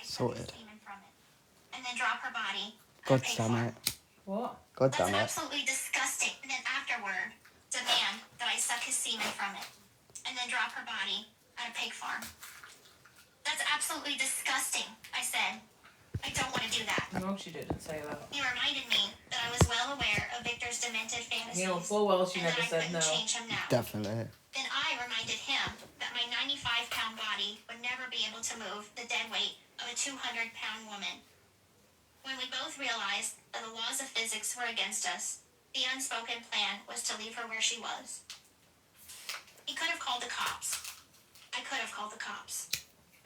Sorted. And then drop her body. God damn it. What? God That's damn it. absolutely disgusting. And then afterward, demand that I suck his semen from it. And then drop her body at a pig farm. That's absolutely disgusting, I said. I don't want to do that. No, she didn't say that. He reminded me that I was well aware of Victor's demented fantasies. You know full well she and never that said I couldn't no. change him now. Definitely. Then I reminded him that my 95-pound body would never be able to move the dead weight of a 200-pound woman. When we both realized that the laws of physics were against us, the unspoken plan was to leave her where she was. He could have called the cops. I could have called the cops.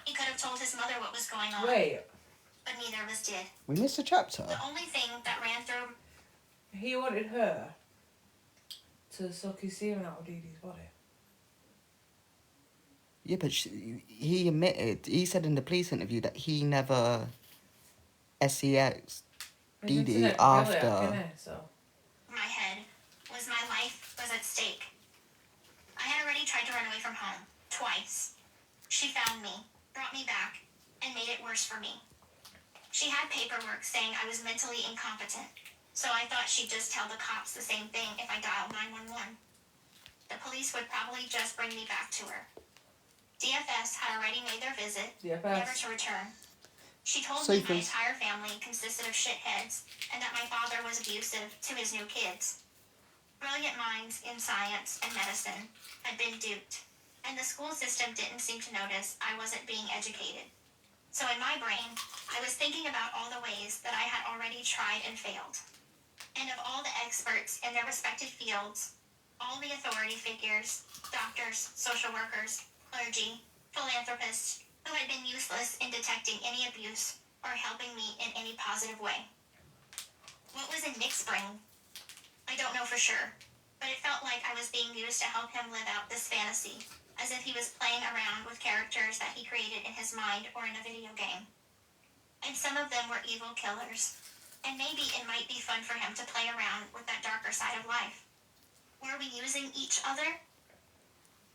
He could have told his mother what was going on. Wait. But neither of us did. We missed a chapter. The only thing that ran through... He wanted her to suck his semen out of Dee Dee's body. Yeah, but he admitted, he said in the police interview that he never SEX Dee Dee after. So. My head was my life was at stake. I had already tried to run away from home, twice. She found me, brought me back, and made it worse for me. She had paperwork saying I was mentally incompetent, so I thought she'd just tell the cops the same thing if I dialed 911. The police would probably just bring me back to her. DFS had already made their visit, never to return. She told me my entire family consisted of shitheads and that my father was abusive to his new kids. Brilliant minds in science and medicine had been duped, and the school system didn't seem to notice I wasn't being educated. So in my brain, I was thinking about all the ways that I had already tried and failed. And of all the experts in their respective fields, all the authority figures, doctors, social workers, clergy, philanthropists, who had been useless in detecting any abuse or helping me in any positive way. What was in Nick's brain? I don't know for sure, but it felt like I was being used to help him live out this fantasy, as if he was playing around with characters that he created in his mind or in a video game. And some of them were evil killers, and maybe it might be fun for him to play around with that darker side of life. Were we using each other?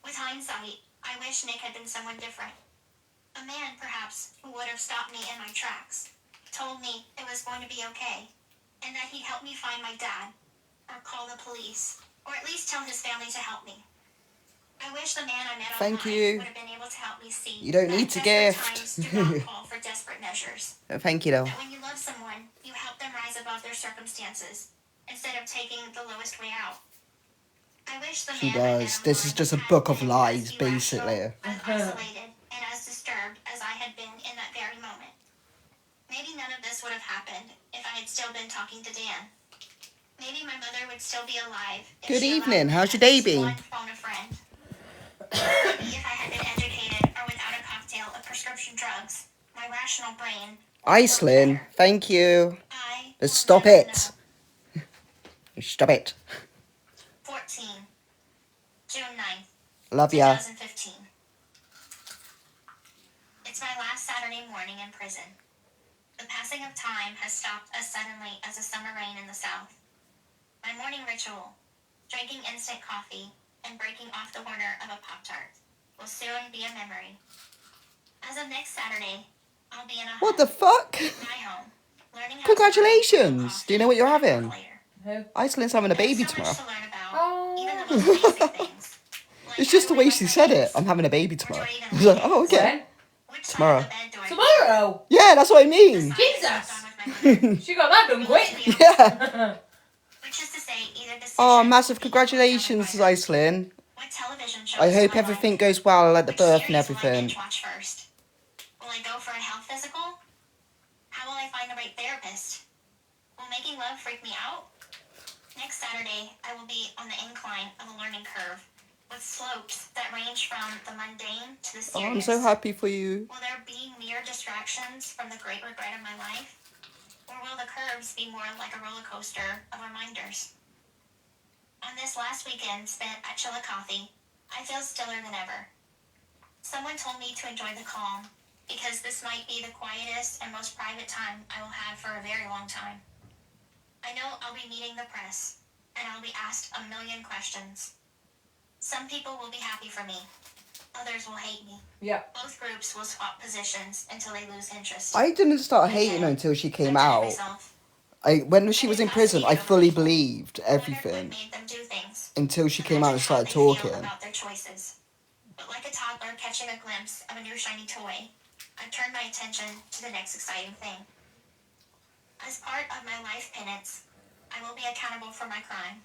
With hindsight, I wish Nick had been someone different. A man, perhaps, who would have stopped me in my tracks, told me it was going to be okay, and that he'd help me find my dad, or call the police, or at least tell his family to help me. I wish the man I met online would have been able to help me see. You don't need to gift. Times do not call for desperate measures. Thank you, though. That when you love someone, you help them rise above their circumstances, instead of taking the lowest way out. I wish the She man does. This is just a book of lies, basically. As isolated and as disturbed as I had been in that very moment. Maybe none of this would have happened if I had still been talking to Dan. Maybe my mother would still be alive. Good evening. How's your day been? Phone a friend. Maybe if I had been educated or without a cocktail of prescription drugs, my rational brain. Iceland, thank you. But stop it. Stop it. 14. June 9th. Love ya. 2015. It's my last Saturday morning in prison. The passing of time has stopped as suddenly as a summer rain in the south. My morning ritual, drinking instant coffee and breaking off the corner of a Pop-Tart, will soon be a memory. As of next Saturday, I'll be in a What the fuck? my home, learning how Congratulations. Do you know what you're having? Who? Iceland's having a baby so tomorrow. much to learn about, Oh. even the most basic things. Like It's just the way how she to said write it. I'm having a baby tomorrow. Or do I I was like, oh, okay. When? which side Tomorrow. of the bed do I Tomorrow? Yeah, that's what I mean. Jesus. She got that done quick. Yeah. Which is to say, either decision Oh, massive will be congratulations, determined by her. Iceland. What television shows I hope will everything like? goes well at the Which birth and series will I everything. binge watch first? Will I go for a health physical? How will I find the right therapist? Will making love freak me out? Next Saturday, I will be on the incline of a learning curve, with slopes that range from the mundane to the serious. Oh, I'm so happy for you. Will there be mere distractions from the great regret of my life? Or will the curves be more like a roller coaster of reminders? On this last weekend spent at Chillicothe, I feel stiller than ever. Someone told me to enjoy the calm, because this might be the quietest and most private time I will have for a very long time. I know I'll be meeting the press, and I'll be asked a million questions. Some people will be happy for me. Others will hate me. Yeah. Both groups will swap positions until they lose interest. I didn't start I hating get her it. until she I came judge out. myself. When she was in prison, I fully believed I wondered what everything made them do things. until she came out and Imagine how started they feel talking. about their choices. But like a toddler catching a glimpse of a new shiny toy, I turned my attention to the next exciting thing. As part of my life penance, I will be accountable for my crime.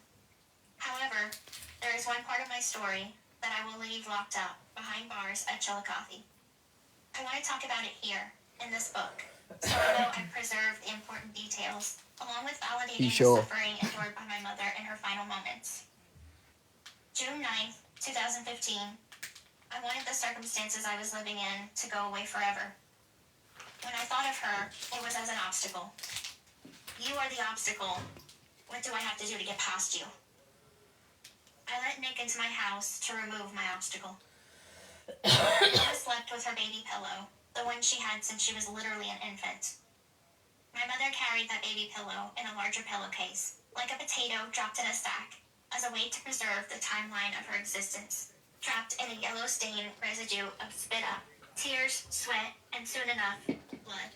However, there is one part of my story that I will leave locked up behind bars at Chillicothe. I want to talk about it here, in this book, so I know I've preserved the important details, along with validating sure? the suffering endured by my mother in her final moments. June 9th, 2015. I wanted the circumstances I was living in to go away forever. When I thought of her, it was as an obstacle. You are the obstacle. What do I have to do to get past you? I let Nick into my house to remove my obstacle. Mama slept with her baby pillow, the one she had since she was literally an infant. My mother carried that baby pillow in a larger pillowcase, like a potato dropped in a sack, as a way to preserve the timeline of her existence, trapped in a yellow stain residue of spit up, tears, sweat, and soon enough, blood.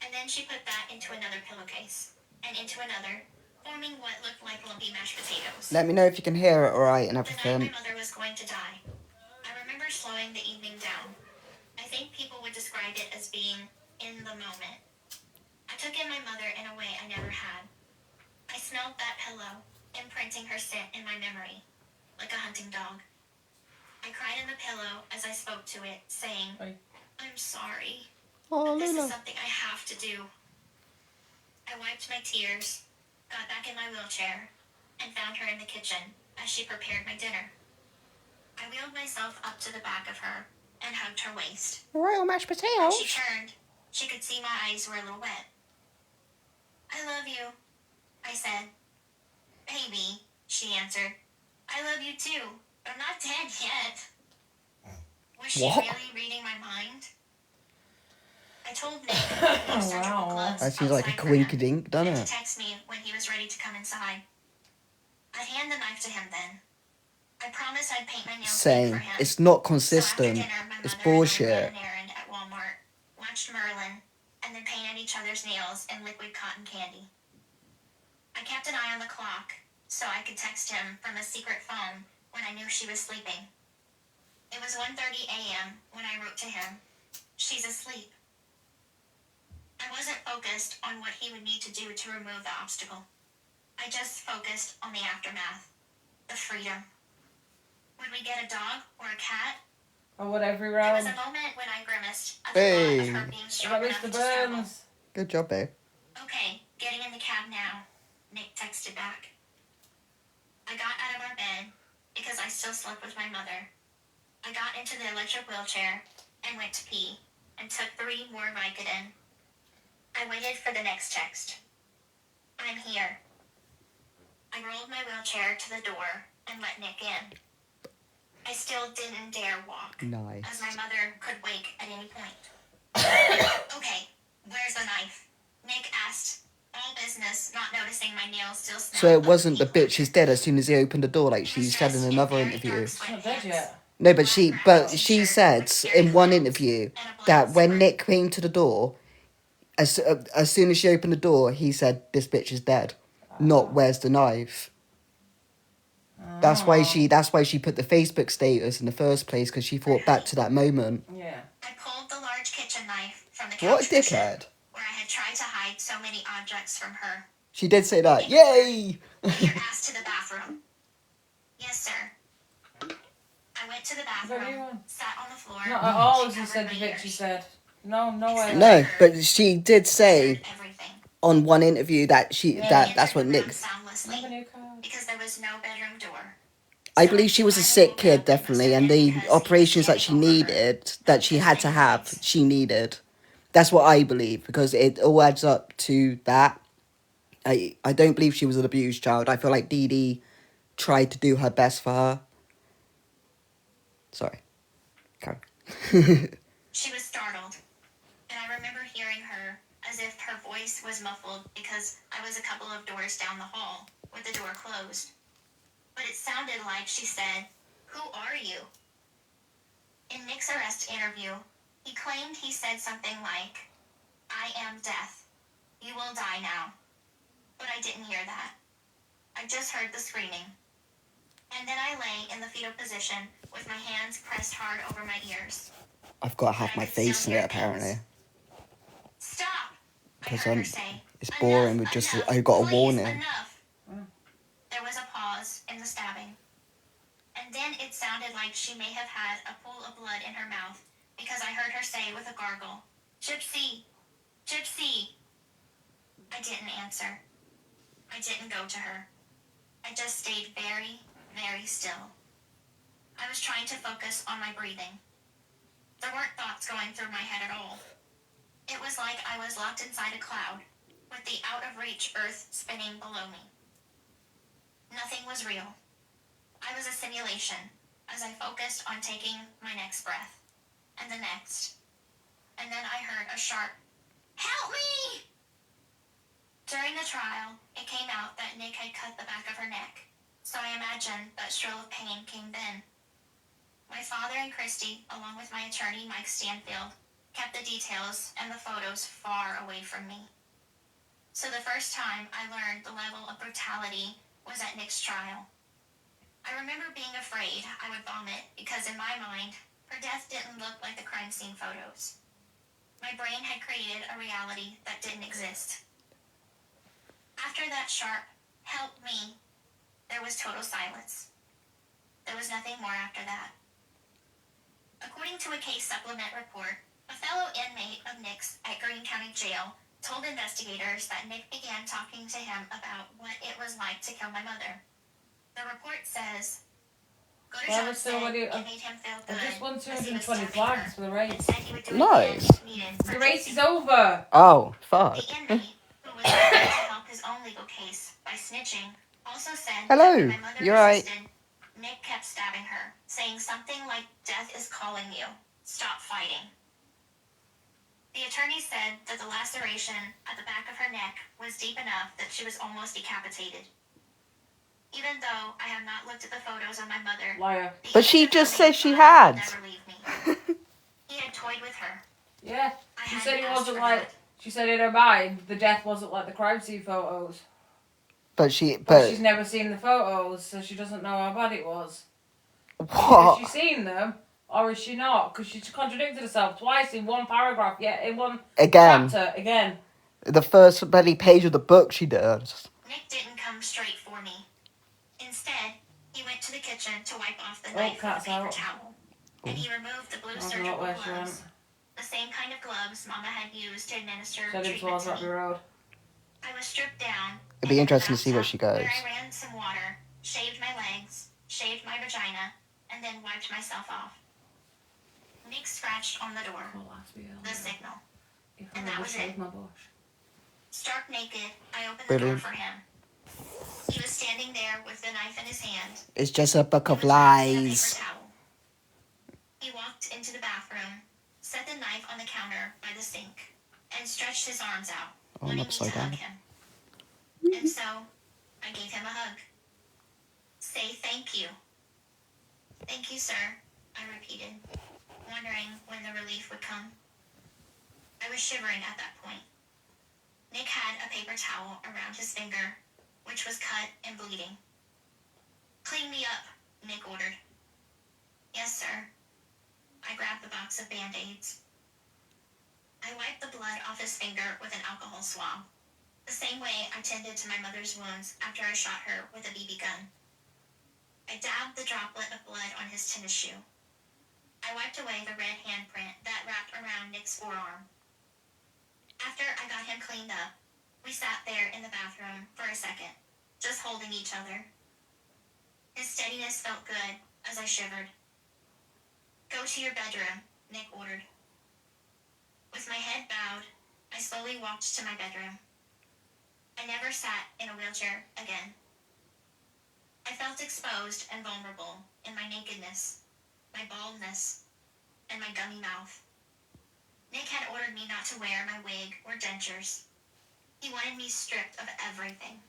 And then she put that into another pillowcase, and into another, forming what looked like lumpy mashed potatoes. Let me know if you can hear it alright and The night everything. my mother was going to die, I remember slowing the evening down. I think people would describe it as being in the moment. I took in my mother in a way I never had. I smelled that pillow, imprinting her scent in my memory, like a hunting dog. I cried in the pillow as I spoke to it, saying, I'm sorry, Oh, but this is Lula. something I have to do. I wiped my tears, got back in my wheelchair, and found her in the kitchen as she prepared my dinner. I wheeled myself up to the back of her and hugged her waist. Royal mashed When she potatoes. turned, she could see my eyes were a little wet. I love you, I said. Baby, she answered. I love you too, but I'm not dead yet. Was she What? really reading my mind? I told Nick to leave surgical Wow. gloves That seems like a outside for him, coinkydink, doesn't and to it? text me when he was ready to come inside. I'd hand the knife to him then. I promised I'd paint my nails pink for Same. him. It's not So after consistent. dinner, my It's mother bullshit. and I ran an errand at Walmart, watched Merlin, and then painted each other's nails in liquid cotton candy. I kept an eye on the clock so I could text him from a secret phone when I knew she was sleeping. It was 1:30 a.m. when I wrote to him, she's asleep. I wasn't focused on what he would need to do to remove the obstacle. I just focused on the aftermath, the freedom. Would we get a dog or a cat? I would every There was round. a moment when I grimaced at the thought of her Hey. being What strong about enough Mr. to struggle. Burns? Good job, babe. Okay, getting in the cab now, Nick texted back. I got out of our bed because I still slept with my mother. I got into the electric wheelchair and went to pee and took 3 more Vicodin. I waited for the next text. I'm here. I rolled my wheelchair to the door and let Nick in. I still didn't dare walk, as Nice. my mother could wake at any point. Okay, where's the knife? Nick asked, all business, not noticing my nails still smelled. So it wasn't the bitch is dead as soon as he opened the door, like she said in another interview. It's not dead yet. No, but she said in one interview that when Nick came to the door, as soon as she opened the door, he said, "This bitch is dead." Not where's the knife. That's why she put the Facebook status in the first place, because she thought back to that moment. Yeah. I pulled the large kitchen knife from the What couch a cushion, dickhead. where I had tried to hide so many objects from her. She did say that. Yay! Get your ass to the bathroom. Yes, sir. I went to the bathroom, sat on the floor. Not at all, as she you said, covered the my bitch, she ears. said. No, no way. No, but she did say Heard everything. on one interview that They that's entered what the Nick. room soundlessly, Never knew card. because there was no bedroom door. I believe she was a sick kid, definitely, and the operations that she needed, that she had to have, she needed. That's what I believe, because it all adds up to that. I don't believe she was an abused child. I feel like Dee Dee tried to do her best for her. Sorry. Carry. She was startled, and I remember hearing her as if her voice was muffled because I was a couple of doors down the hall with the door closed. But it sounded like she said, "Who are you?" In Nick's arrest interview, he claimed he said something like, "I am death. You will die now." But I didn't hear that. I just heard the screaming. And then I lay in the fetal position with my hands pressed hard over my ears. I've got to have my face in it, apparently. "Stop!" I Because heard her say. it's boring with just, I got a Please, warning. enough. There was a pause in the stabbing. And then it sounded like she may have had a pool of blood in her mouth, because I heard her say with a gargle, "Gypsy! Gypsy!" I didn't answer. I didn't go to her. I just stayed very, very still. I was trying to focus on my breathing. There weren't thoughts going through my head at all. It was like I was locked inside a cloud, with the out-of-reach earth spinning below me. Nothing was real. I was a simulation, as I focused on taking my next breath, and the next. And then I heard a sharp, "Help me!" During the trial, it came out that Nick had cut the back of her neck, so I imagine that shrill of pain came then. My father and Christy, along with my attorney Mike Stanfield, kept the details and the photos far away from me. So the first time I learned the level of brutality was at Nick's trial. I remember being afraid I would vomit because in my mind, her death didn't look like the crime scene photos. My brain had created a reality that didn't exist. After that sharp, "Help me," there was total silence. There was nothing more after that. According to a case supplement report, a fellow inmate of Nick's at Greene County Jail told investigators that Nick began talking to him about what it was like to kill my mother. The report says, Godejohn said it made him feel good. I just won as he was 220 serving flags her, for the race. and said he would do Nice. anything needed for The race Gypsy. is over. Oh, fuck. The inmate, who was trying to help his own legal case by snitching, also said Hello, that when my mother you're right. persisted, Nick kept stabbing her, saying something like, "Death is calling you. Stop fighting." The attorney said that the laceration at the back of her neck was deep enough that she was almost decapitated. Even though I have not looked at the photos of my mother, Liar. the But she image of just her said being she fine had. will never leave me. He had toyed with her. Yeah. I She hadn't said it asked wasn't for like. that. She said in her mind the death wasn't like the crime scene photos. But But she's never seen the photos, so she doesn't know how bad it was. what? Has she seen them, or is she not? Because she's contradicted herself twice in one paragraph, yet in one Again, chapter, again. the first bloody page of the book she does. Nick didn't come straight for me. Instead, he went to the kitchen to wipe off the knife with cat's a paper out. towel. And he removed the blue I don't know surgical where she gloves. went. The same kind of gloves Mama had used to administer Heading treatment towards to Rugby me. Road. I was stripped down. It'd be and in the interesting to see where bathtub, she goes. Where I ran some water, shaved my legs, shaved my vagina, and then wiped myself off. Nick scratched on the door. The signal. And that was it. Stark naked, I opened the door Brilliant. for him. He was standing there with the knife in his hand. It's just a book He of was wrapped in a lies. paper towel. He walked into the bathroom, set the knife on the counter by the sink, and stretched his arms out, Oh, I'm wanting me to upside hug down. him. And so, I gave him a hug. "Say thank you." "Thank you, sir," I repeated, wondering when the relief would come. I was shivering at that point. Nick had a paper towel around his finger, which was cut and bleeding. "Clean me up," Nick ordered. "Yes, sir." I grabbed the box of Band-Aids. I wiped the blood off his finger with an alcohol swab, the same way I tended to my mother's wounds after I shot her with a BB gun. I dabbed the droplet of blood on his tennis shoe. I wiped away the red handprint that wrapped around Nick's forearm. After I got him cleaned up, we sat there in the bathroom for a second, just holding each other. His steadiness felt good as I shivered. "Go to your bedroom," Nick ordered. With my head bowed, I slowly walked to my bedroom. I never sat in a wheelchair again. I felt exposed and vulnerable in my nakedness, my baldness, and my gummy mouth. Nick had ordered me not to wear my wig or dentures. He wanted me stripped of everything.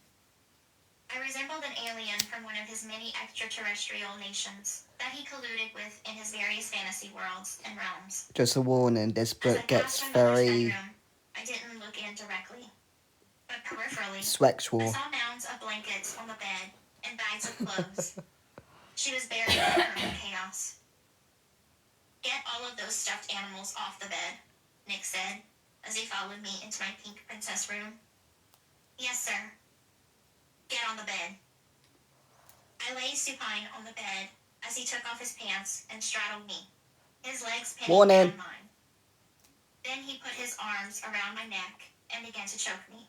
I resembled an alien from one of his many extraterrestrial nations that he colluded with in his various fantasy worlds and realms. Just a warning, this As I book gets passed my mother's very bedroom, I didn't look in directly, but peripherally, I sexual. saw mounds of blankets on the bed and bags of clothes. She was buried in her own chaos. Get all of those stuffed animals off the bed, Nick said, as he followed me into my pink princess room. Yes, sir. Get on the bed. I lay supine on the bed as he took off his pants and straddled me, his legs pinning Warning. down mine. Then he put his arms around my neck and began to choke me.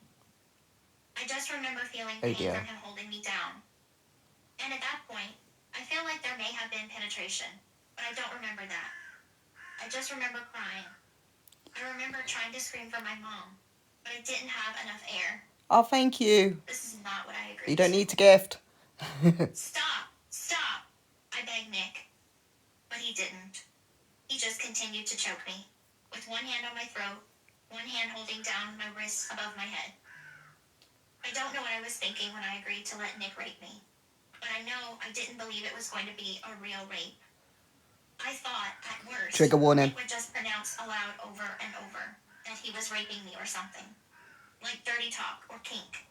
I just remember feeling Oh, pain dear. from him holding me down. And at that point, I feel like there may have been penetration, but I don't remember that. I just remember crying. I remember trying to scream for my mom, but I didn't have enough air. Oh, thank you. This is not what I agreed You don't to. need to gift. Stop! Stop! I begged Nick. But he didn't. He just continued to choke me, with one hand on my throat, one hand holding down my wrists above my head. I don't know what I was thinking when I agreed to let Nick rape me, but I know I didn't believe it was going to be a real rape. I thought, at worst, Trigger warning. Nick would just pronounce aloud over and over that he was raping me or something, like dirty talk or kink.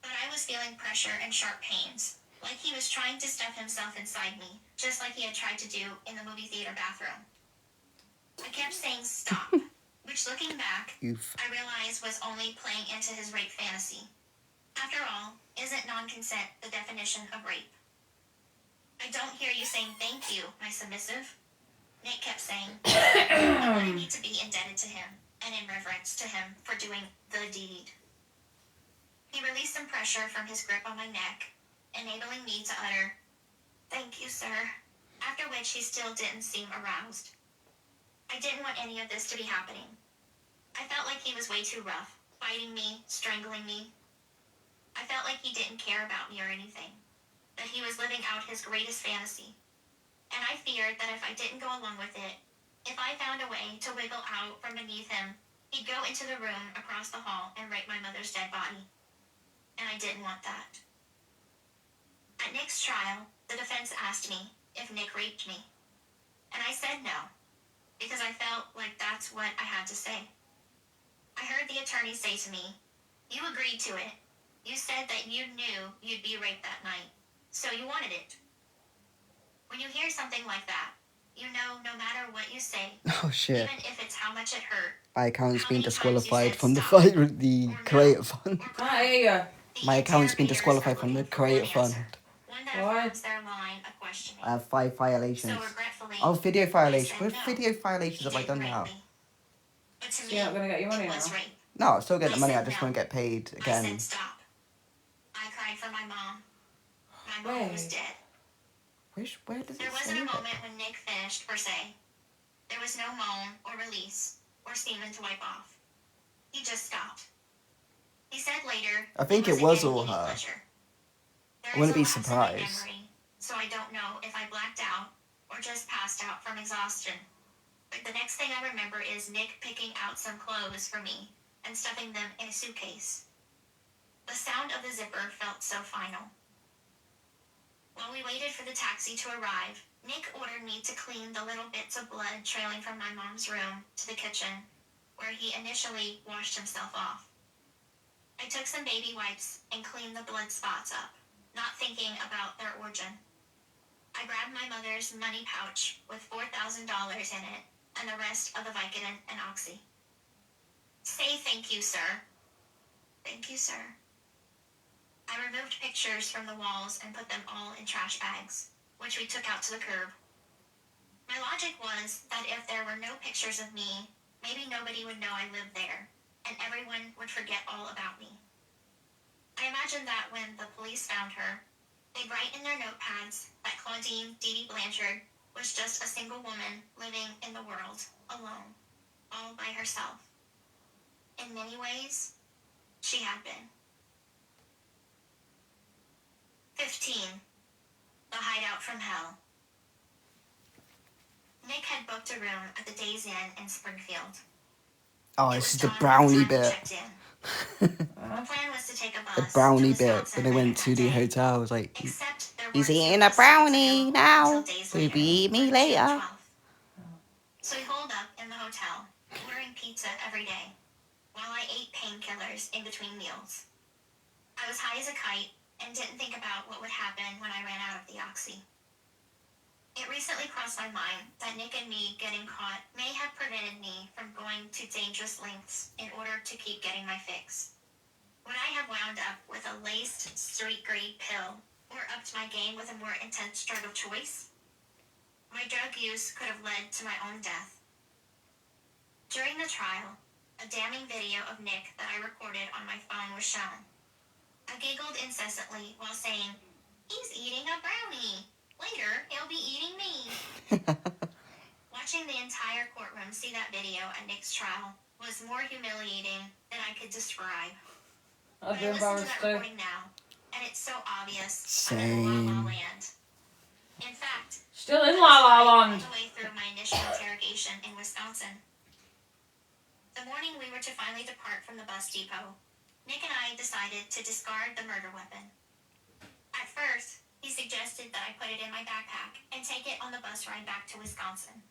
But I was feeling pressure and sharp pains, like he was trying to stuff himself inside me, just like he had tried to do in the movie theater bathroom. I kept saying stop, which looking back, Oof. I realized was only playing into his rape fantasy. After all, isn't non-consent the definition of rape? I don't hear you saying thank you, my submissive, Nick kept saying. I wanted me to be indebted to him, and in reverence to him for doing the deed. He released some pressure from his grip on my neck, enabling me to utter, "Thank you, sir," after which he still didn't seem aroused. I didn't want any of this to be happening. I felt like he was way too rough, biting me, strangling me. I felt like he didn't care about me or anything, that he was living out his greatest fantasy. And I feared that if I didn't go along with it, if I found a way to wiggle out from beneath him, he'd go into the room across the hall and rape my mother's dead body. And I didn't want that. At Nick's trial, the defense asked me if Nick raped me. And I said no, because I felt like that's what I had to say. I heard the attorney say to me, "You agreed to it. You said that you knew you'd be raped that night, so you wanted it." When you hear something like that, you know no matter what you say, Oh shit. even if it's how much it hurt, My account's how been many times you disqualified said from the stop, fight with the or no, Creator Fund. or Can't cry, hear the My account's been interrogators disqualified are from the looking for one Creator Fund. answer, one that Why? affirms their line of questioning. I have 5 violations. So regretfully, Oh, video I violations. said What no. video violations He have I didn't done rape now? me. But to So me, you're not going to get your money it was now? rape. No, I'll still get the I money, I said just no. won't get paid I again. said stop. I cried for my mom. My mom was Wait. dead. Where does There it wasn't say a that? moment when Nick finished, per se. There was no moan or release or semen to wipe off. He just stopped. He said later, I think it was all her. pleasure. There I wouldn't be is a lapse in my surprised. memory, so I don't know if I blacked out or just passed out from exhaustion. But the next thing I remember is Nick picking out some clothes for me and stuffing them in a suitcase. The sound of the zipper felt so final. While we waited for the taxi to arrive, Nick ordered me to clean the little bits of blood trailing from my mom's room to the kitchen, where he initially washed himself off. I took some baby wipes and cleaned the blood spots up, not thinking about their origin. I grabbed my mother's money pouch with $4,000 in it and the rest of the Vicodin and Oxy. "Say thank you, sir." "Thank you, sir." I removed pictures from the walls and put them all in trash bags, which we took out to the curb. My logic was that if there were no pictures of me, maybe nobody would know I lived there, and everyone would forget all about me. I imagined that when the police found her, they'd write in their notepads that Claudine Dee Dee Blanchard was just a single woman living in the world, alone, all by herself. In many ways, she had been. 15. The Hideout from Hell. Nick had booked a room at the Days Inn in Springfield. Oh, It this was is the John by brownie time we bit. checked in. The plan was to take a The bus brownie to bit Wisconsin when they later went that to the day. hotel. It was like, Except there he's weren't eating school a bus tickets brownie available now. until days later, Baby, me on June later. 12th. So we holed up in the hotel, ordering pizza every day, while I ate painkillers in between meals. I was high as a kite and didn't think about what would happen when I ran out of the oxy. It recently crossed my mind that Nick and me getting caught may have prevented me from going to dangerous lengths in order to keep getting my fix. Would I have wound up with a laced street-grade pill or upped my game with a more intense drug of choice? My drug use could have led to my own death. During the trial, a damning video of Nick that I recorded on my phone was shown. I giggled incessantly while saying, "He's eating a brownie. Later, he'll be eating me." Watching the entire courtroom see that video at Nick's trial was more humiliating than I could describe. I'd But be I listen to embarrassed that too. recording now, and it's so obvious I'm in La La Same. Land. In fact, Still I in was La La high all Land. the way through my initial interrogation in Wisconsin. The morning we were to finally depart from the bus depot, Nick and I decided to discard the murder weapon. At first, he suggested that I put it in my backpack and take it on the bus ride back to Wisconsin.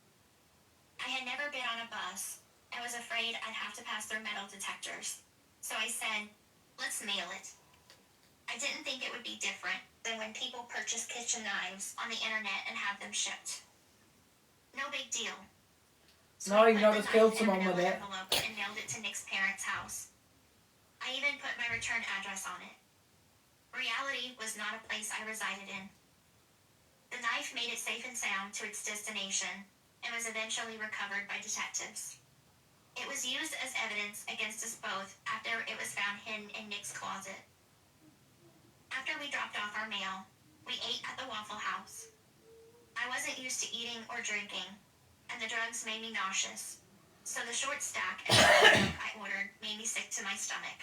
I had never been on a bus and was afraid I'd have to pass through metal detectors, so I said, "Let's mail it." I didn't think it would be different than when people purchase kitchen knives on the internet and have them shipped. No big deal. So No, I you put know, the just knife killed in a someone with manila it. envelope and mailed it to Nick's parents' house. I even put my return address on it. Reality was not a place I resided in. The knife made it safe and sound to its destination and was eventually recovered by detectives. It was used as evidence against us both after it was found hidden in Nick's closet. After we dropped off our mail, we ate at the Waffle House. I wasn't used to eating or drinking, and the drugs made me nauseous, so the short stack and the milk I ordered made me sick to my stomach.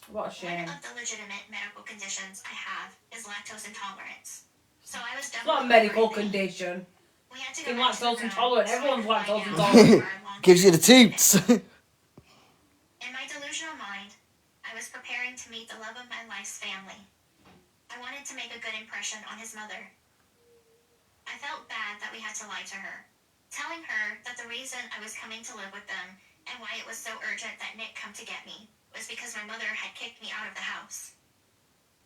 What a shame. One of the legitimate medical conditions I have is lactose intolerance. So I was It's not a definitely medical over in pain. condition. We had to Being go back to the lactose room intolerant. so I Everyone's could find lactose out intolerant. where our long-term Gives you the treatment toots. is. In my delusional mind, I was preparing to meet the love of my life's family. I wanted to make a good impression on his mother. I felt bad that we had to lie to her, telling her that the reason I was coming to live with them and why it was so urgent that Nick come to get me was because my mother had kicked me out of the house.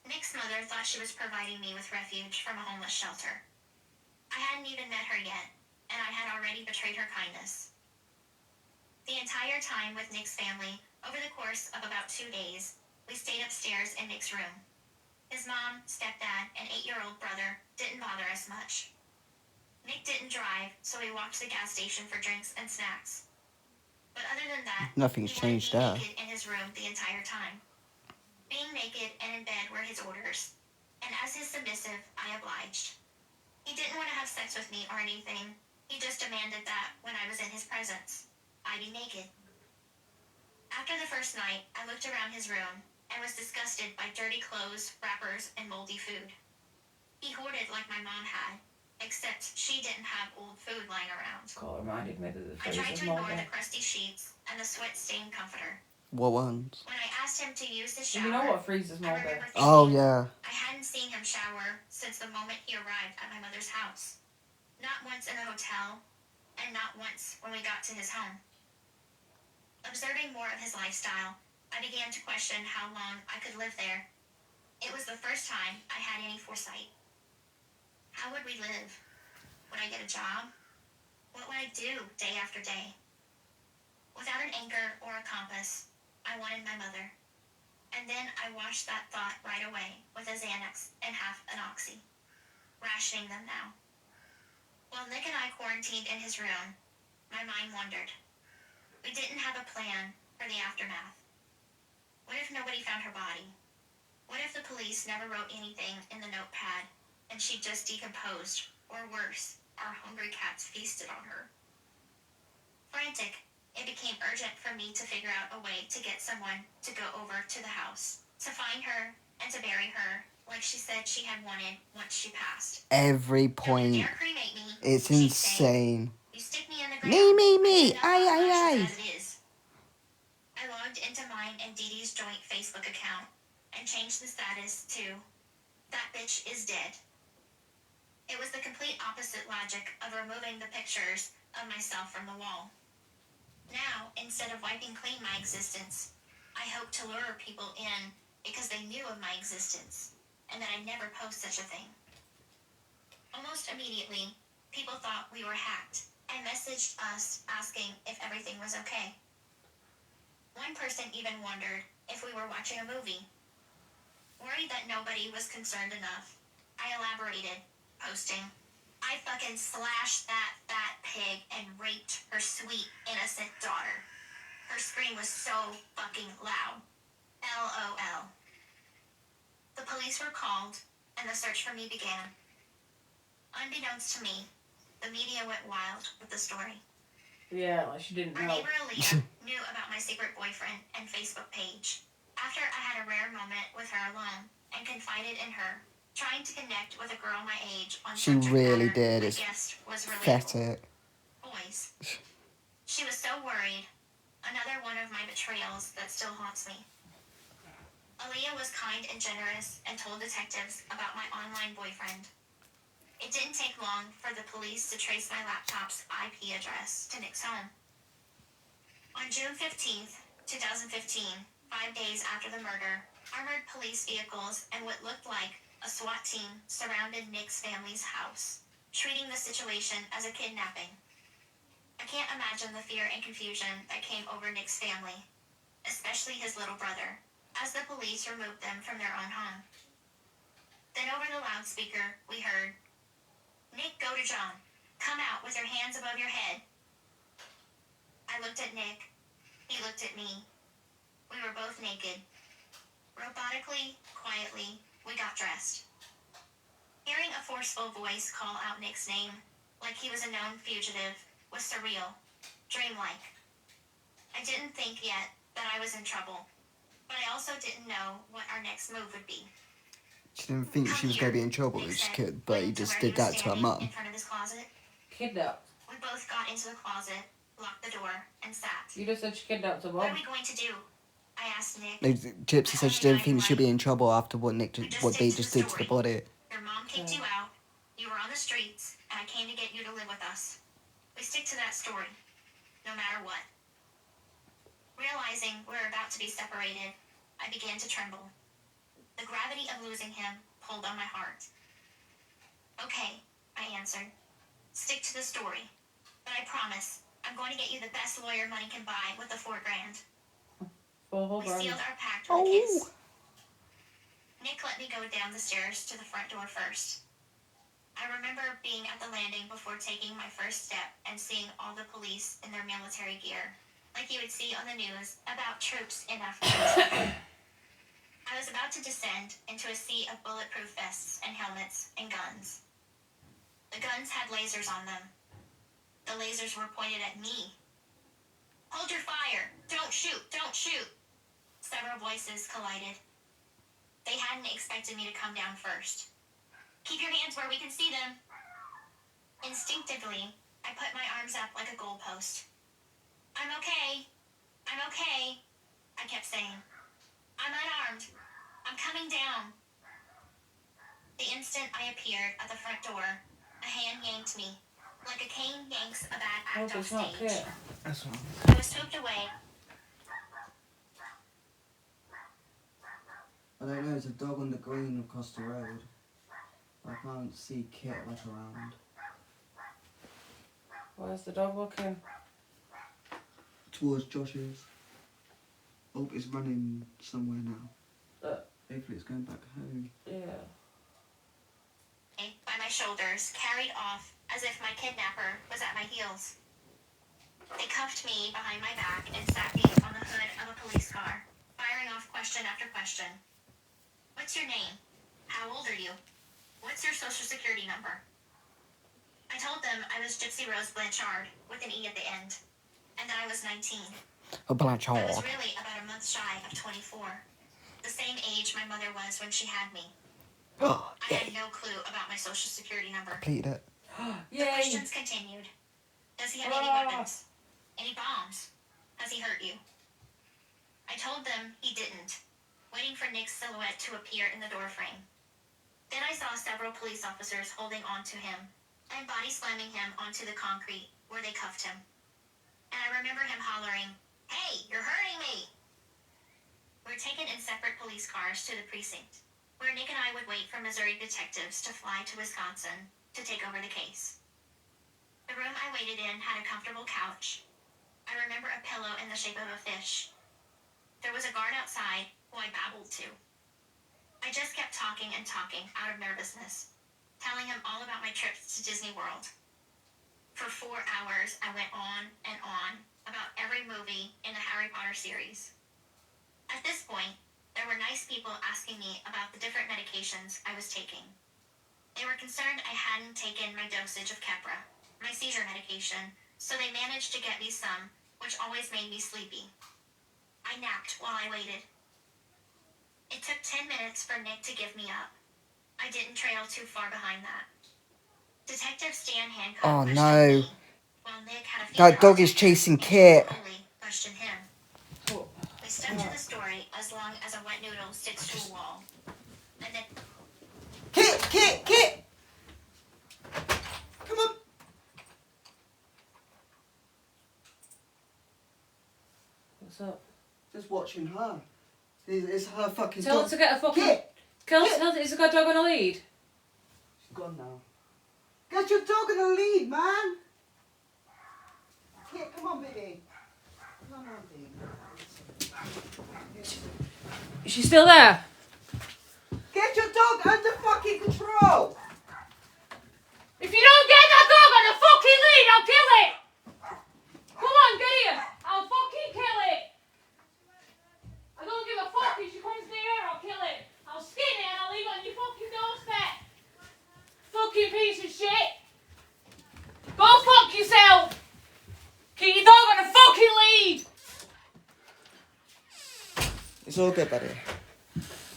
Nick's mother thought she was providing me with refuge from a homeless shelter. I hadn't even met her yet, and I had already betrayed her kindness. The entire time with Nick's family, over the course of about 2 days, we stayed upstairs in Nick's room. His mom, stepdad, and 8-year-old brother didn't bother us much. Nick didn't drive, so we walked to the gas station for drinks and snacks. But other than that, Nothing's he wanted changed me there. naked in his room the entire time. Being naked and in bed were his orders, and as his submissive, I obliged. He didn't want to have sex with me or anything. He just demanded that, when I was in his presence, I be naked. After the first night, I looked around his room and was disgusted by dirty clothes, wrappers, and moldy food. He hoarded like my mom had, except she didn't have old food lying around. God, reminded me that the I tried freezer's to not ignore there. the crusty sheets and the sweat-stained comforter. What ones? When I asked him to use the shower, You know what freezer's I not remember there? thinking Oh, yeah. I hadn't seen him shower since the moment he arrived at my mother's house. Not once in the hotel, and not once when we got to his home. Observing more of his lifestyle, I began to question how long I could live there. It was the first time I had any foresight. How would we live? Would I get a job? What would I do day after day? Without an anchor or a compass, I wanted my mother. And then I washed that thought right away with a Xanax and half an Oxy. Rationing them now. While Nick and I quarantined in his room, my mind wandered. We didn't have a plan for the aftermath. What if nobody found her body? What if the police never wrote anything in the notepad and she just decomposed, or worse, our hungry cats feasted on her? Frantic, it became urgent for me to figure out a way to get someone to go over to the house, to find her, and to bury her, like she said she had wanted once she passed. Every Don't you point. dare cremate me, It's she'd say. insane. You stick me in the ground. Me. I get enough hot Aye. flashes as it is. into mine and Dee Dee's joint Facebook account and changed the status to "That bitch is dead." It was the complete opposite logic of removing the pictures of myself from the wall. Now, instead of wiping clean my existence, I hope to lure people in because they knew of my existence and that I'd never post such a thing. Almost immediately, people thought we were hacked and messaged us asking if everything was okay. One person even wondered if we were watching a movie. Worried that nobody was concerned enough, I elaborated, posting, "I fucking slashed that fat pig and raped her sweet, innocent daughter. Her scream was so fucking loud. LOL." The police were called, and the search for me began. Unbeknownst to me, the media went wild with the story. Yeah, like she didn't Our know. neighbor Aaliyah knew about my secret boyfriend and Facebook page. After I had a rare moment with her alone and confided in her, trying to connect with a girl my age on She subject really matter did. I It's guessed was relatable. pathetic. Boys. She was so worried. Another one of my betrayals that still haunts me. Aaliyah was kind and generous and told detectives about my online boyfriend. It didn't take long for the police to trace my laptop's IP address to Nick's home. On June 15th, 2015, 5 days after the murder, armored police vehicles and what looked like a SWAT team surrounded Nick's family's house, treating the situation as a kidnapping. I can't imagine the fear and confusion that came over Nick's family, especially his little brother, as the police removed them from their own home. Then over the loudspeaker, we heard, "Nick, go to John. Come out with your hands above your head." I looked at Nick. He looked at me. We were both naked. Robotically, quietly, we got dressed. Hearing a forceful voice call out Nick's name, like he was a known fugitive, was surreal, dreamlike. I didn't think yet that I was in trouble, but I also didn't know what our next move would be. She didn't think she was going to be in trouble, Nick she said, could, but he pointing to just where did was that to her standing mum. in front of his closet. Kidnapped. We both got into the closet, locked the door, and sat. You just said she kidnapped her "What are mom. we going to do?" I asked Nick. Gypsy said she didn't think she'd be in trouble after what they just did to the body. "Your mom kicked you out. You were on the streets, and I came to get you to live with us. We stick to that story, no matter what." Realizing we were about to be separated, I began to tremble. The gravity of losing him pulled on my heart. "Okay," I answered. "Stick to the story. But I promise, I'm going to get you the best lawyer money can buy with the $4,000. We sealed our pact with a kiss. Nick let me go down the stairs to the front door first. I remember being at the landing before taking my first step and seeing all the police in their military gear, like you would see on the news about troops in Afghanistan. I was about to descend into a sea of bulletproof vests and helmets and guns. The guns had lasers on them. The lasers were pointed at me. "Hold your fire! Don't shoot! Don't shoot!" Several voices collided. They hadn't expected me to come down first. "Keep your hands where we can see them." Instinctively, I put my arms up like a goalpost. "I'm okay. I'm okay," I kept saying. "I'm unarmed. I'm coming down." The instant I appeared at the front door, a hand yanked me, like a cane yanks a bad act off It's not stage. clear. That's all. I was swooped away. I don't know, there's a dog on the green across the road. I can't see Kit like around. Where's the dog looking? Towards Josh's. Oh, it's running somewhere now. Hopefully it's going back home. Yeah. By my shoulders, carried off as if my kidnapper was at my heels. They cuffed me behind my back and sat me on the hood of a police car, firing off question after question. "What's your name? How old are you? What's your social security number?" I told them I was Gypsy Rose Blanchard, with an E at the end, and that I was 19. A Blanchard. I was really about a month shy of 24, the same age my mother was when she had me. Oh, I had no clue about my social security number. completed it. The Yay! questions continued. Does he have any weapons? Any bombs? Has he hurt you? I told them he didn't, waiting for Nick's silhouette to appear in the doorframe. Then I saw several police officers holding on to him and body slamming him onto the concrete where they cuffed him. And I remember him hollering, "Hey, you're hurting me!" We're taken in separate police cars to the precinct, where Nick and I would wait for Missouri detectives to fly to Wisconsin to take over the case. The room I waited in had a comfortable couch. I remember a pillow in the shape of a fish. There was a guard outside who I babbled to. I just kept talking and talking out of nervousness, telling him all about my trips to Disney World. For 4 hours, I went on and on about every movie in the Harry Potter series. At this point, there were nice people asking me about the different medications I was taking. They were concerned I hadn't taken my dosage of Keppra, my seizure medication, so they managed to get me some, which always made me sleepy. I napped while I waited. It took 10 minutes for Nick to give me up. I didn't trail too far behind that. Detective Stan Hancock Oh, questioned no. me, while Nick had a few That dog is minutes chasing to Kit. coolly question him. Oh, We stuck to the story as long as a wet noodle sticks to a wall. And then Kit! Come on. what's up? Just watching her. It's her fucking Tell her dog. to get a fucking... Kit! Tell her, is a good dog on a lead? She's gone now. Get your dog in the lead, man! Kit, come on, baby. Come on, baby. Is she still there? Get your dog under fucking control! If you don't get that dog on a fucking lead, I'll kill it! Come on, get here! I'll fucking kill it! I don't give a fuck if she comes near, I'll kill it! I'll skin it and I'll leave it on your fucking doorstep! Fucking piece of shit! Go fuck yourself! Keep your dog on a fucking lead! It's all good, buddy.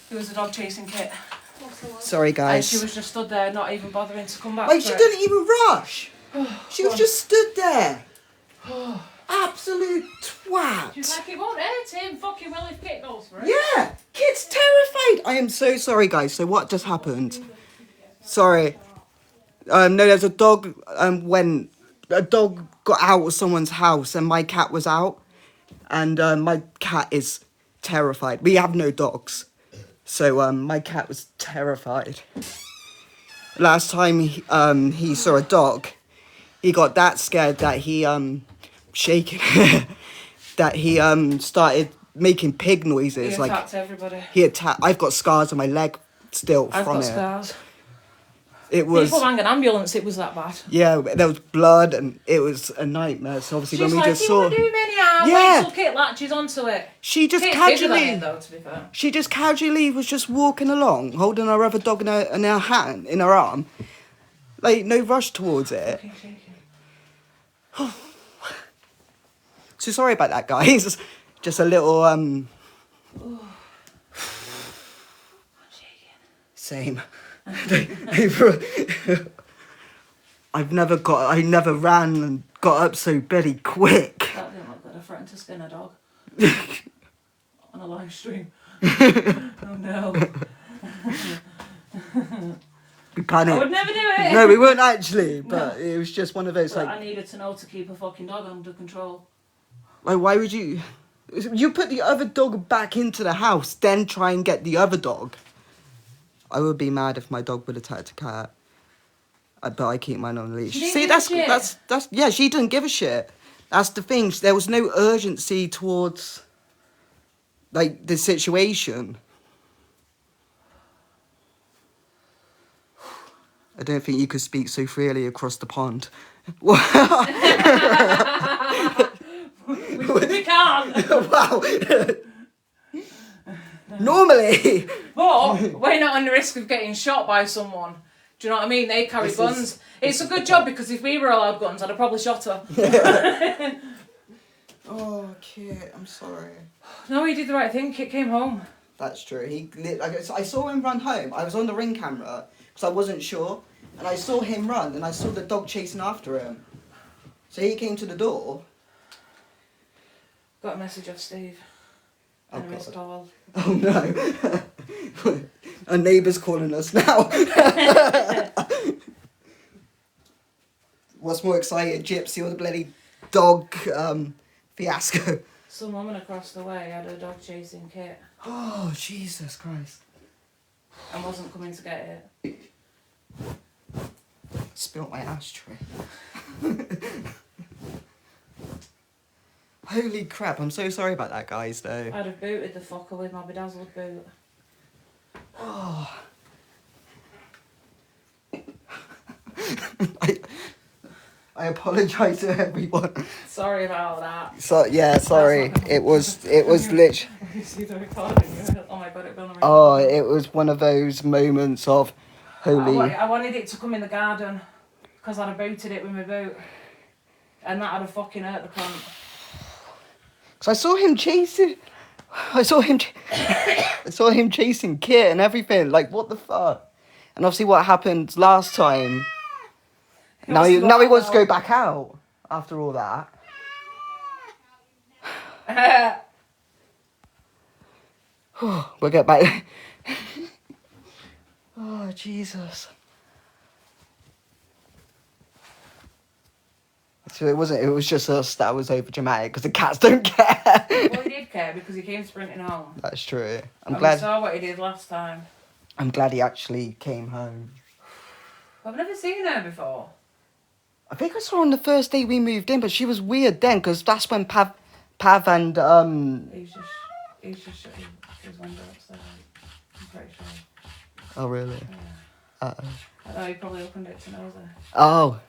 There was a dog chasing Kit. Sorry, And guys. she was just stood there, not even bothering to come back. Wait, for she it. didn't even rush. She was just stood there. Absolute twat. She's like, it won't hurt him. Fucking well if Kit goes for it. Yeah, Kit's terrified. I am so sorry, guys. So what just happened? Sorry. No, there's a dog. When a dog got out of someone's house and my cat was out, and my cat is terrified. We have no dogs, so my cat was terrified. Last time he saw a dog, he got that scared that he shaking that he started making pig noises. He attacked everybody. He attacked. I've got scars on my leg still I've from got it. scars. It was, People rang an ambulance, it was that bad. yeah, there was blood and it was a nightmare. So obviously She's when we like, just you saw, want to do me anyhow? Yeah. Wait till Kit latches onto it. she just Kit's bigger than casually, it though, to be fair. she just casually was just walking along, holding her other dog in her hand, in her arm, like no rush towards it. Fucking shaking. So sorry about that, guys. Just a little I'm shaking. same. I never ran and got up so bloody quick. That didn't look good. I threatened to skin a dog. On a live stream. Oh no. We I panicked. would never do it. No, we weren't actually, but it was just one of those But like, I needed to know to keep a fucking dog under control. why would you? You put the other dog back into the house, then try and get the other dog. I would be mad if my dog would attack a cat. But I keep mine on a leash. She didn't See, give a shit. that's yeah. She didn't give a shit. That's the thing. There was no urgency towards like the situation. I don't think you could speak so freely across the pond. We can't. Wow. Normally. But we're not on the risk of getting shot by someone. Do you know what I mean? They carry This guns. is- It's a good job because if we were allowed guns, I'd have probably shot her. Oh, Kit, I'm sorry. No, he did the right thing. Kit came home. That's true. I saw him run home. I was on the ring camera because I wasn't sure, and I saw him run, and I saw the dog chasing after him. So he came to the door. Got a message off Steve. And a missed call. Oh no. Our neighbour's calling us now. What's more exciting, Gypsy or the bloody dog fiasco? Some woman across the way had her dog chasing Kit Oh, Jesus Christ. and wasn't coming to get it. Spilt my ashtray. Holy crap, I'm so sorry about that, guys, though. I'd have booted the fucker with my bedazzled boot. Oh. I apologise to everyone. Sorry about that. So yeah, sorry. It was literally. You see the recording? Oh my god, it was on the Oh, recording. it was one of those moments of holy. I wanted it to come in the garden because I'd have booted it with my boot. And that would have fucking hurt the cunt. Cause I saw him chasing. I saw him chasing Kit and everything. Like, what the fuck? And obviously, what happened last time. Now he wants to go back out after all that. We'll get back. Oh, Jesus. So it was just us that was over dramatic because the cats don't care. Well, he did care because he came sprinting home. That's true. And we saw what he did last time. I'm glad he actually came home. I've never seen her before. I think I saw her on the first day we moved in, but she was weird then because that's when Pav and He's just shut his window upstairs. I'm pretty sure. Oh really? Yeah. Uh-oh. I know he probably opened it to nose her. Oh.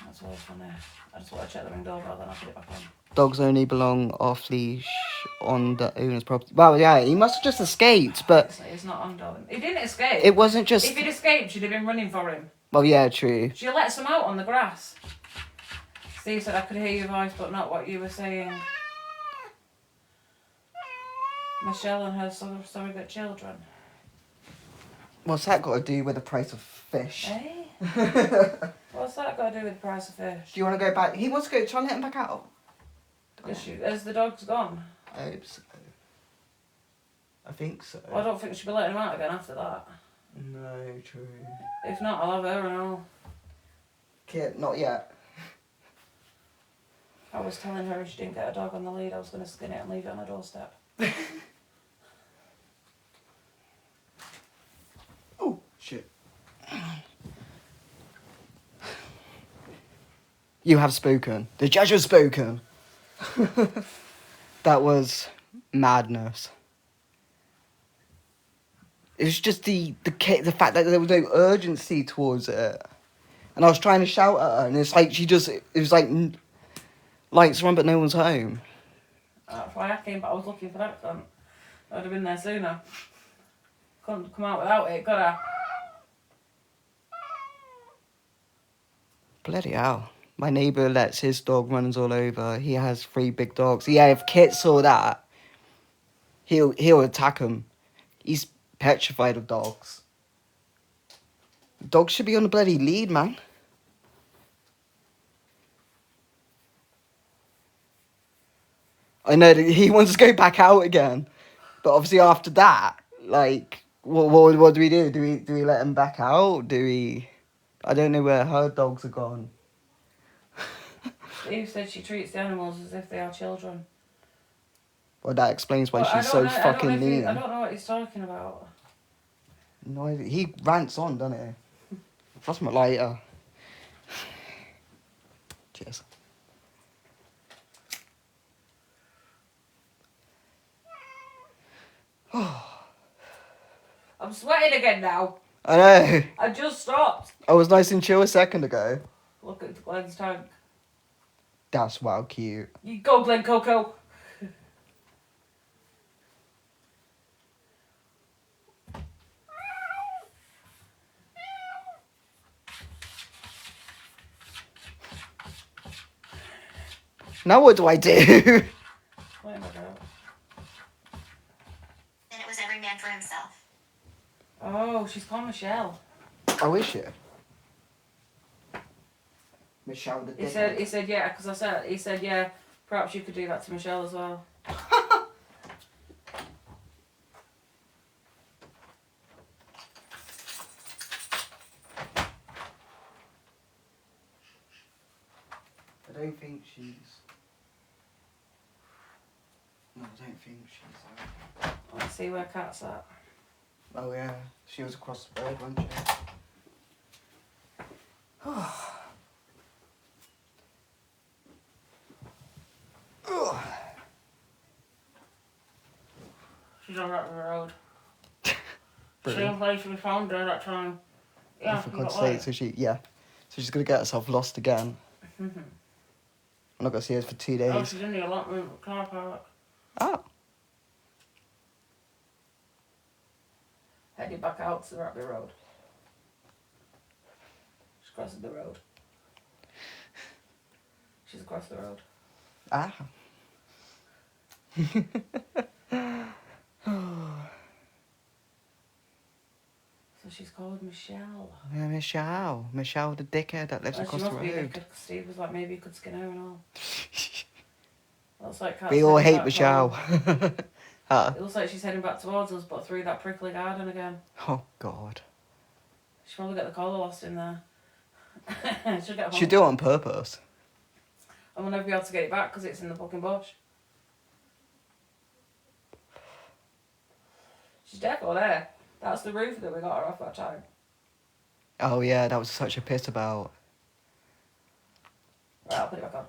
That's why it's on there. I just want to check the ring doorbell, then I'll put it back on. Dogs only belong off leash on the owner's property. Well, yeah, he must have just escaped, but It's not on dog. He didn't escape. it wasn't just. If he'd escaped, she'd have been running for him. Well, yeah, true. She lets him out on the grass. Steve said I could hear your voice, but not what you were saying. Michelle and her surrogate children. What's that got to do with the price of fish? Eh? What's that got to do with the price of fish? Do you want to go back? He wants to go. Try and let him back out. Has the dog's gone? I hope so. I think so. Well, I don't think she'll be letting him out again after that. No, true. If not, I'll have her and all. Kit, not yet. I was telling her if she didn't get a dog on the lead, I was going to skin it and leave it on her doorstep. Oh, shit. You have spoken. The judge has spoken. That was madness. It was just the fact that there was no urgency towards it. And I was trying to shout at her, and it's like it was like lights run, but no one's home. That's why I came, but I was looking for that cunt. I'd have been there sooner. Couldn't come out without it, could I? Bloody hell. My neighbour lets his dog runs all over. He has 3 big dogs. Yeah, if Kit saw that, he'll attack him. He's petrified of dogs. Dogs should be on the bloody lead, man. I know that he wants to go back out again. But obviously after that, like, what do we do? Do we let him back out? I don't know where her dogs are gone. Steve said she treats the animals as if they are children. Well, that explains why Well, she's so fucking mean. I don't know what he's talking about. No idea. He rants on, doesn't he? That's my lighter. Cheers. I'm sweating again now. I know. I just stopped. I was nice and chill a second ago. Look at Glenn's tank. That's wow cute. You go, Glen Coco. Now what do I do? Wait a minute. Then it was every man for himself. Oh, she's called Michelle. Oh, is she? Michelle the He said yeah, because he said yeah, Perhaps you could do that to Michelle as well. I don't think she's... No, I don't think she's... Let's see where Kat's at. Oh yeah, she was across the road, wasn't she? She's on Rugby Road. Brilliant. Same place we found her that time. Yeah, Oh, for you God's got sake, light. so she's gonna get herself lost again. Mhm. I'm not gonna see her for 2 Oh, days. she's in the allotment car park. Oh. Heading back out to the Rugby Road. She's crossing the road. She's across the road. Ah. So she's called Michelle. Yeah, Michelle. Michelle the dickhead that lives Well, she across the must be road. because Steve was like, maybe you could skin her and all. Looks like Kat's We all heading hate back Michelle. home. Huh? It looks like she's heading back towards us, but through that prickly garden again. Oh, God. She'll probably get the collar lost in there. She'll get home. She'd do it on purpose. And we'll never be able to get it back because it's in the fucking bush. She's definitely there. That's the roof that we got her off that time. Oh, yeah, that was such a piss about. Right, I'll put it back on.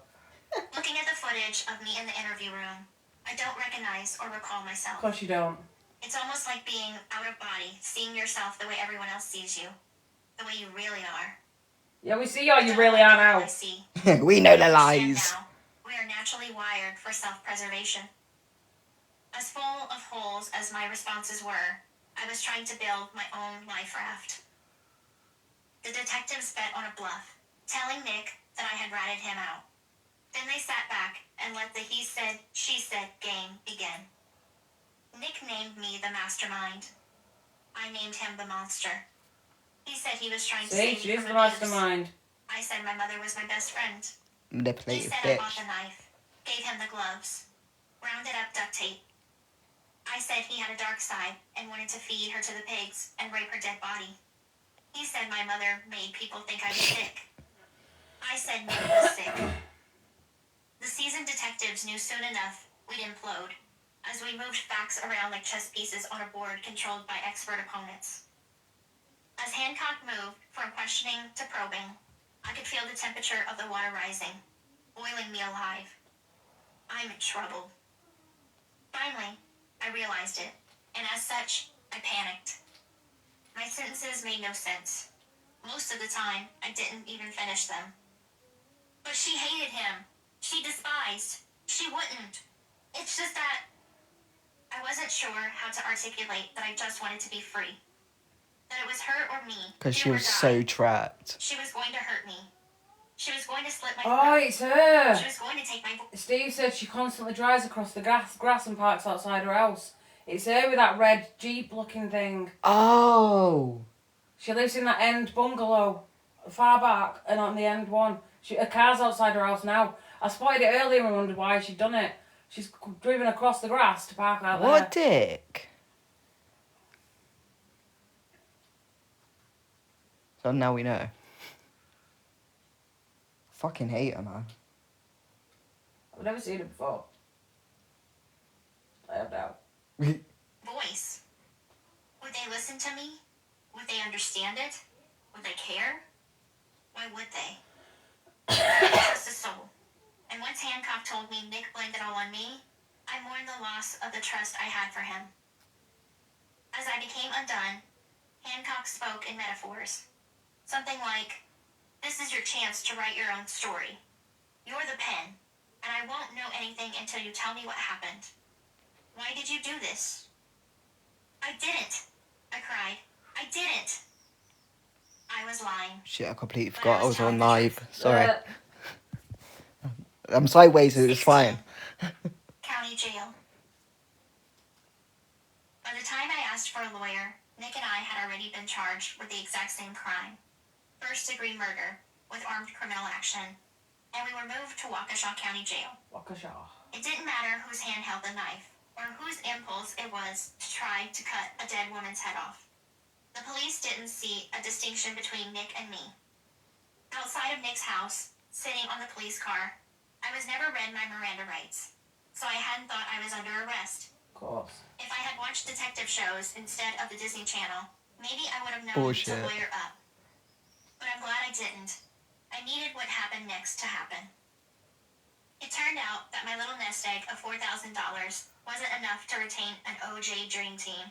Looking at the footage of me in the interview room, I don't recognize or recall Of myself. course you don't. It's almost like being out of body, seeing yourself the way everyone else sees you, the way you really are. Yeah, we see how you really are I now. see. We know the Understand lies. now, we are naturally wired for self-preservation. As full of holes as my responses were, I was trying to build my own life raft. The detectives bet on a bluff, telling Nick that I had ratted him out. Then they sat back and let the he said, she said game begin. Nick named me the mastermind. I named him the monster. He said he was trying to See, save she me is from the abuse. mastermind. I said my mother was my best friend. He Manipulative said I bought bitch. the knife, gave him the gloves, rounded up duct tape. I said he had a dark side and wanted to feed her to the pigs and rape her dead body. He said my mother made people think I was sick. I said Nick was sick. The seasoned detectives knew soon enough we'd implode, as we moved facts around like chess pieces on a board controlled by expert opponents. As Hancock moved from questioning to probing, I could feel the temperature of the water rising, boiling me alive. I'm in trouble. Finally, I realized it, and as such, I panicked. My sentences made no sense. Most of the time, I didn't even finish them. But she hated him. She despised. She wouldn't. It's just that I wasn't sure how to articulate that I just wanted to be free. That it was her or me. Because do she or was die. so trapped. She was going to hurt me. She was going to slit my Oh, throat. it's her. She was going to take my Steve said she constantly drives across the grass and parks outside her house. It's her with that red Jeep looking thing. Oh. She lives in that end bungalow, far back, and on the end one. Her car's outside her house now. I spotted it earlier and wondered why she'd done it. She's driven across the grass to park out What a there. dick. So now we know. Fucking hate her, man. I've never seen it before. I have now. voice. Would they listen to me? Would they understand it? Would they care? Why would they? I didn't trust a soul. And once Hancock told me Nick blamed it all on me, I mourned the loss of the trust I had for him. As I became undone, Hancock spoke in metaphors. Something like, this is your chance to write your own story. You're the pen, and I won't know anything until you tell me what happened. Why did you do this? I didn't, I cried. I didn't. I was lying. Shit, I completely But forgot I was telling on the live. truth. Sorry. I'm sideways, so it's fine. County jail. By the time I asked for a lawyer, Nick and I had already been charged with the exact same crime. First-degree murder with armed criminal action. and we were moved to Waukesha County Jail. Waukesha. It didn't matter whose hand held the knife or whose impulse it was to try to cut a dead woman's head off. The police didn't see a distinction between Nick and me. Outside of Nick's house, sitting on the police car, I was never read my Miranda rights, so I hadn't thought I was under arrest. Of course. If I had watched detective shows instead of the Disney Channel, maybe I would have known Bullshit. to lawyer up. But I'm glad I didn't. I needed what happened next to happen. It turned out that my little nest egg of $4,000 wasn't enough to retain an OJ dream team.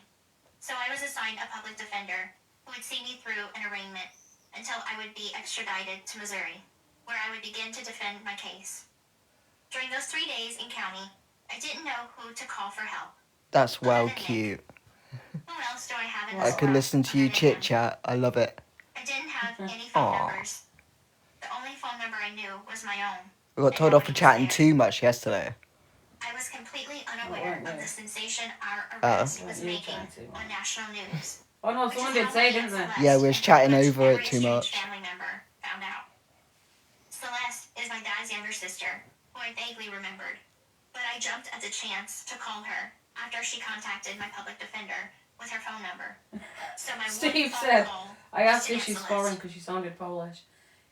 So I was assigned a public defender who would see me through an arraignment until I would be extradited to Missouri, where I would begin to defend my case. During those 3 days in county, I didn't know who to call for help. That's well cute. Who else do I have in I this could world listen to you other than him? chit chat. I love it. I didn't have any phone Aw. numbers. The only phone number I knew was my own. I got told off for chatting too much yesterday. I was completely unaware weren't of you? the sensation our arrest was Weren't you making chatting too much? on national news. Oh no, Which someone is did how say, my didn't Aunt they? Yeah, we Celeste was and chatting pretty over much it too every much. estranged family member found out. Celeste is my dad's younger sister, who I vaguely remembered. But I jumped at the chance to call her after she contacted my public defender with her phone number. So my Steve one phone said, call I asked was to if she's Aunt foreign Celeste. because she sounded Polish.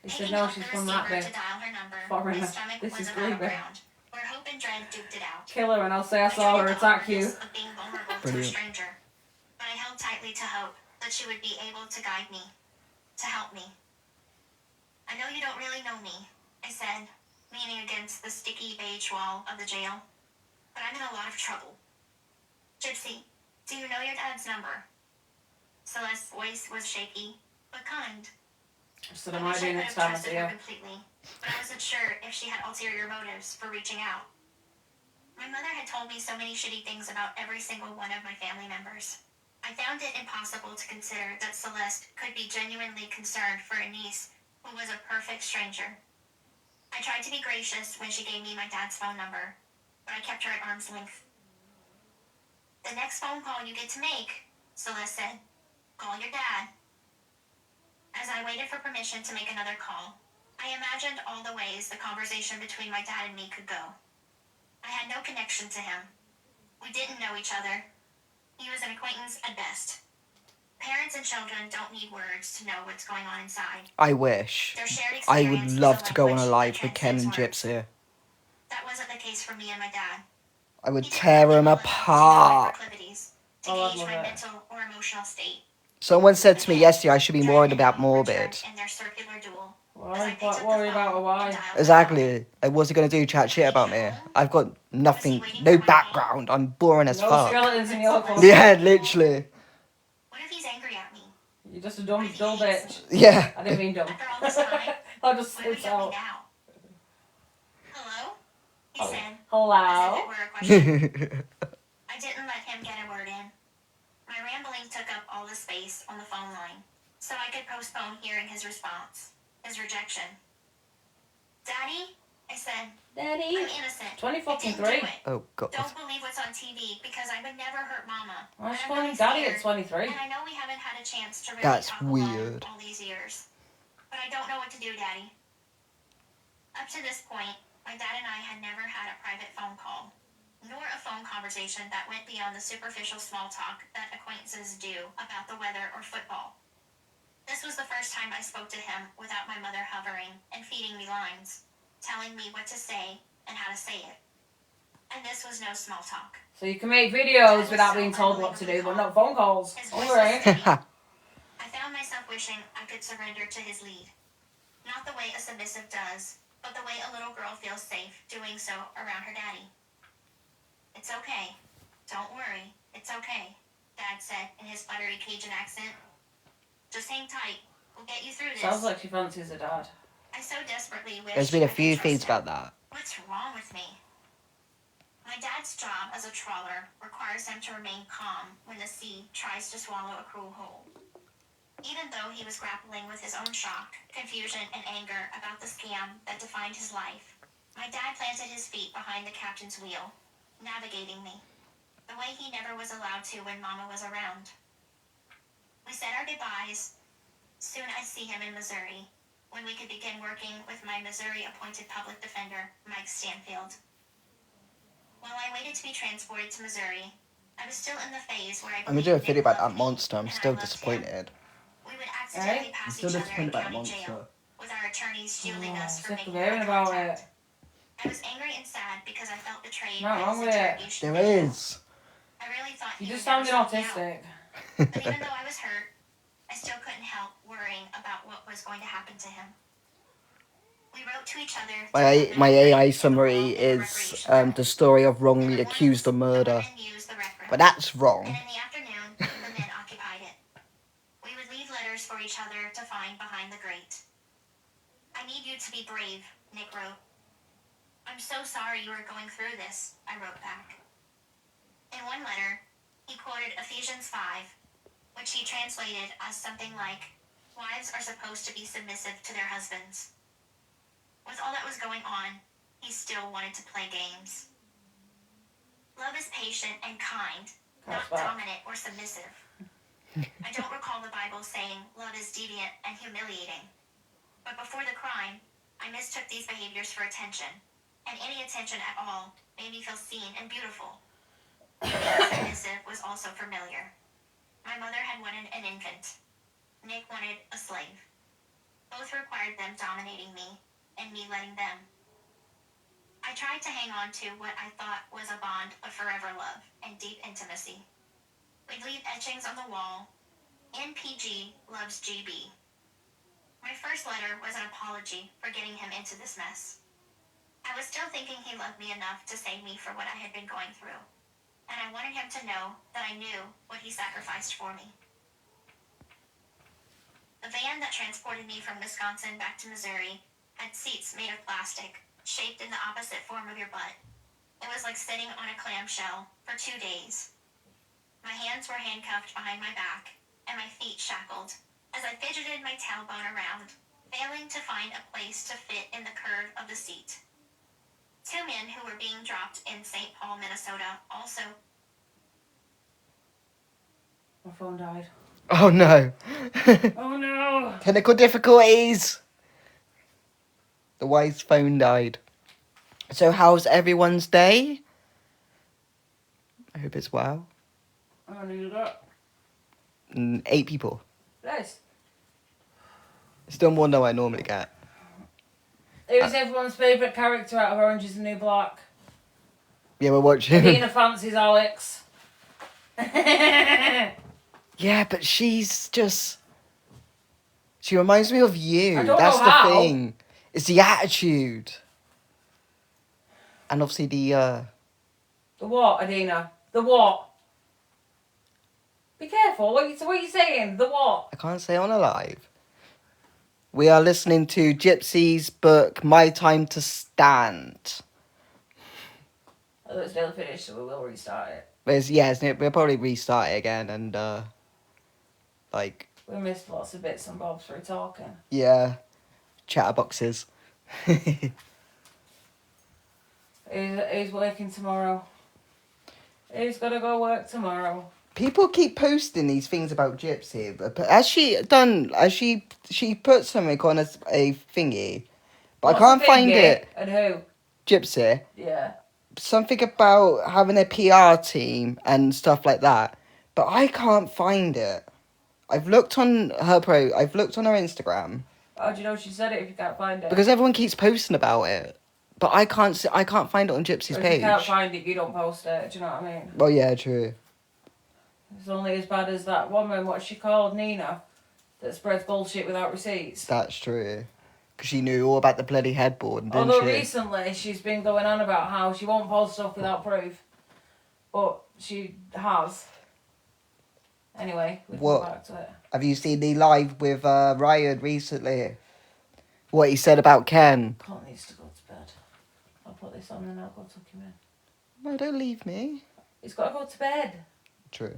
He said, Picking no, up she's the from receiver that bit. to dial her number, Foreigner. my stomach This was is a Glee bit. battleground where hope and dread duked it out. Kill her and I'll say I I saw her dreaded the attack you. awkwardness of being vulnerable to a Brilliant. stranger, but I held tightly to hope that she would be able to guide me, to help me. I know you don't really know me, I said, leaning against the sticky beige wall of the jail, but I'm in a lot of trouble. Gypsy, do you know your dad's number? Celeste's voice was shaky, but kind. I said, I I might wish do I could next have time I trusted see her her. completely, but I wasn't sure if she had ulterior motives for reaching out. My mother had told me so many shitty things about every single one of my family members. I found it impossible to consider that Celeste could be genuinely concerned for a niece who was a perfect stranger. I tried to be gracious when she gave me my dad's phone number, but I kept her at arm's length. The next phone call you get to make, Celeste said, call your dad. As I waited for permission to make another call, I imagined all the ways the conversation between my dad and me could go. I had no connection to him. We didn't know each other. He was an acquaintance at best. Parents and children don't need words to know what's going on inside. I wish. Their shared I experience would is love a to go on a language live that with Ken and transcends words. Gypsy. That wasn't the case for me and my dad. I would He didn't tear know me him well enough to know my apart. proclivities, to Oh, I gauge love my that. mental or emotional state. Someone said to me yesterday I should be Dread worried and about hope morbid. returned in their circular duel. Why? As I picked up the Worry phone about her, and why? dialed the Exactly. What's he gonna do? Chat shit about me? I've got nothing, no background. I'm boring as No fuck. skeletons in your closet. Yeah, literally. What if he's angry at me? You're just a dumb, dull bitch. Yeah. I didn't mean dumb. After all this time, I'll just what would slips get me out. now? Hello? He Oh. said, as if Hello? it were a question. I didn't let him get a word in. My rambling took up all the space on the phone line, so I could postpone hearing his response, his rejection. Daddy? I said, Daddy? I'm innocent. 20 I fucking didn't do 3. it. Oh god. Don't believe what's on TV because I would never hurt Mama. Why And is she I'm calling really Daddy at scared. 23? And I know we haven't had a chance to really That's talk weird. alone all these years. But I don't know what to do, Daddy. Up to this point, my dad and I had never had a private phone call, nor a phone conversation that went beyond the superficial small talk that acquaintances do about the weather or football. This was the first time I spoke to him without my mother hovering and feeding me lines, telling me what to say and how to say it. And this was no small talk. So you can make videos without being told what to do, but not phone calls. His voice Alright. was steady. I found myself wishing I could surrender to his lead. Not the way a submissive does, but the way a little girl feels safe doing so around her daddy. It's okay. Don't worry. It's okay, Dad said in his buttery Cajun accent. Just hang tight. We'll get you through this. Sounds like she fancies her dad. I so desperately wish There's been a I could few trust feeds him. about that. What's wrong with me? My dad's job as a trawler requires him to remain calm when the sea tries to swallow a cruel whole. Even though he was grappling with his own shock, confusion, and anger about the scam that defined his life, my dad planted his feet behind the captain's wheel, navigating me, the way he never was allowed to when Mama was around. We said our goodbyes. Soon I'd see him in Missouri, when we could begin working with my Missouri-appointed public defender, Mike Stanfield. While I waited to be transported to Missouri, I was still in the phase where I I'm gonna believed do a Nick video about loved that me, monster. I'm and still I loved him. disappointed. We would accidentally Right? pass I'm still each other in disappointed about county the jail, monster. with our attorneys shielding Oh, us from sick of making hearing eye about contact. it. I was angry and sad because I felt betrayed Not by wrong this with it. interrogation There video. is. I really thought You he just would never sounded sell me out. autistic. But even though I was hurt, I still couldn't help worrying about what was going to happen to him. We wrote to each other. My AI summary is the story of wrongly accused of murder. But that's wrong. And in the afternoon, the men occupied it. We would leave letters for each other to find behind the grate. I need you to be brave, Nick wrote. I'm so sorry you are going through this, I wrote back. In one letter, he quoted Ephesians 5, which he translated as something like, wives are supposed to be submissive to their husbands. With all that was going on, he still wanted to play games. Love is patient and kind, not dominant or submissive. I don't recall the Bible saying love is deviant and humiliating. But before the crime, I mistook these behaviors for attention, and any attention at all made me feel seen and beautiful. Submissive was also familiar. My mother had wanted an infant. Nick wanted a slave. Both required them dominating me, and me letting them. I tried to hang on to what I thought was a bond of forever love and deep intimacy. We'd leave etchings on the wall. NPG loves GB. My first letter was an apology for getting him into this mess. I was still thinking he loved me enough to save me for what I had been going through, and I wanted him to know that I knew what he sacrificed for me. The van that transported me from Wisconsin back to Missouri had seats made of plastic, shaped in the opposite form of your butt. It was like sitting on a clamshell for 2 days. My hands were handcuffed behind my back, and my feet shackled, as I fidgeted my tailbone around, failing to find a place to fit in the curve of the seat. 2 men who were being dropped in St. Paul, Minnesota, also. My phone died. Oh no. Oh no! Technical difficulties. The wife's phone died. So how's everyone's day? I hope it's well. I need that. 8 people. Nice. Still more than I normally get. Who's everyone's favourite character out of Orange is the New Black? Yeah, we're watching. Dina fancies Alex. Yeah, but she's just... She reminds me of you. I don't That's know the how. thing. It's the attitude. And obviously the... The what, Adina? The what? Be careful. What are you saying? The what? I can't say on a live. We are listening to Gypsy's book, My Time to Stand. Although it's nearly finished, so we will restart it. We'll probably restart it again and, like, We missed lots of bits and bobs through talking. yeah, chatterboxes. Who's working tomorrow? Who's got to go work tomorrow? People keep posting these things about Gypsy, but she put something on a thingy, but What's I can't the find thingy? it. And who? Gypsy. Yeah. Something about having a PR team and stuff like that, but I can't find it. I've looked on her Instagram How do you know she said it if you can't find it? because everyone keeps posting about it, but I can't find it on Gypsy's Or if page. you can't find it, you don't post it. Do you know what I mean? Well, yeah, true. It's only as bad as that woman, what's she called, Nina, that spreads bullshit without receipts. That's true. Because she knew all about the bloody headboard, didn't Although she? recently she's been going on about how she won't post stuff without proof. But she has. Anyway, we'll What? come back to it. Have you seen the live with Ryan recently? What he said about Ken? Paul needs to go to bed. I'll put this on and I'll go tuck him in. No, don't leave me. He's got to go to bed. True.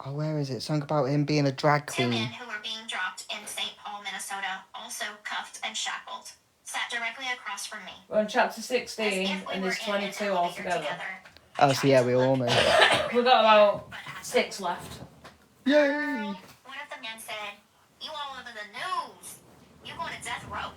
Oh, where is it? Something about him being a drag 2 men queen. who were being dropped in St. Paul, Minnesota, also cuffed and shackled, sat directly across from me. We're on chapter As 16 if we and were there's in an 22 elevator altogether. together. Oh, so yeah, we almost. We've got about But as 6 left. Yay! One of the men said, "You all over the news. You going to death row."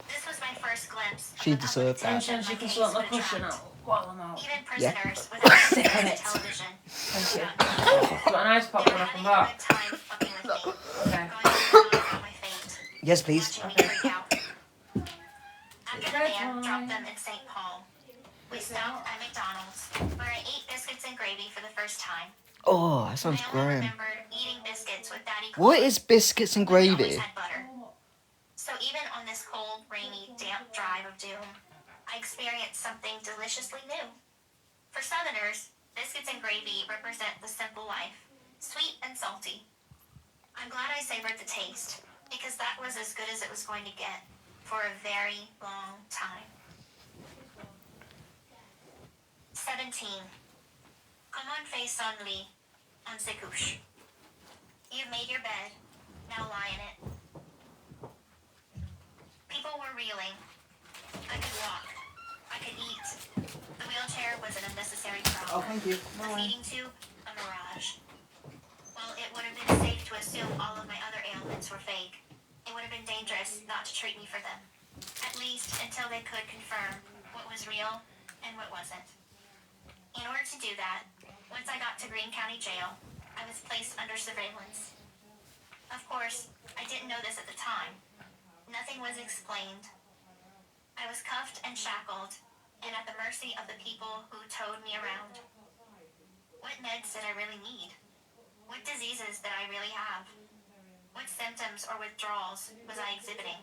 This was my first glimpse of She the public deserved that. attention Tension, my you can case sort my would cushion attract. out while I'm out. Even Yeah. prisoners without Sick on access it. to television. Thank you. Got Got an ice pop They when were I come having a back. good time fucking with me, Okay. going on about my fate, Yes, please. watching me Okay. freak out. After the van dropped them in St. Paul, we stopped at McDonald's, where I ate biscuits and gravy for the first time. Oh, that sounds I only great. remembered eating biscuits with Daddy What Claude, is biscuits and when we always gravy? had butter. So even on this cold, rainy, damp drive of doom, I experienced something deliciously new. For Southerners, biscuits and gravy represent the simple life, sweet and salty. I'm glad I savored the taste, because that was as good as it was going to get for a very long time. 17. Comment fait-on lit on se couche? You've made your bed, now lie in it. People were reeling. I could walk. I could eat. The wheelchair was an unnecessary Oh, problem. thank you. The feeding tube, a mirage. While it would have been safe to assume all of my other ailments were fake, it would have been dangerous not to treat me for them. At least until they could confirm what was real and what wasn't. In order to do that, once I got to Greene County Jail, I was placed under surveillance. Of course, I didn't know this at the time. Nothing was explained. I was cuffed and shackled, and at the mercy of the people who towed me around. What meds did I really need? What diseases did I really have? What symptoms or withdrawals was I exhibiting?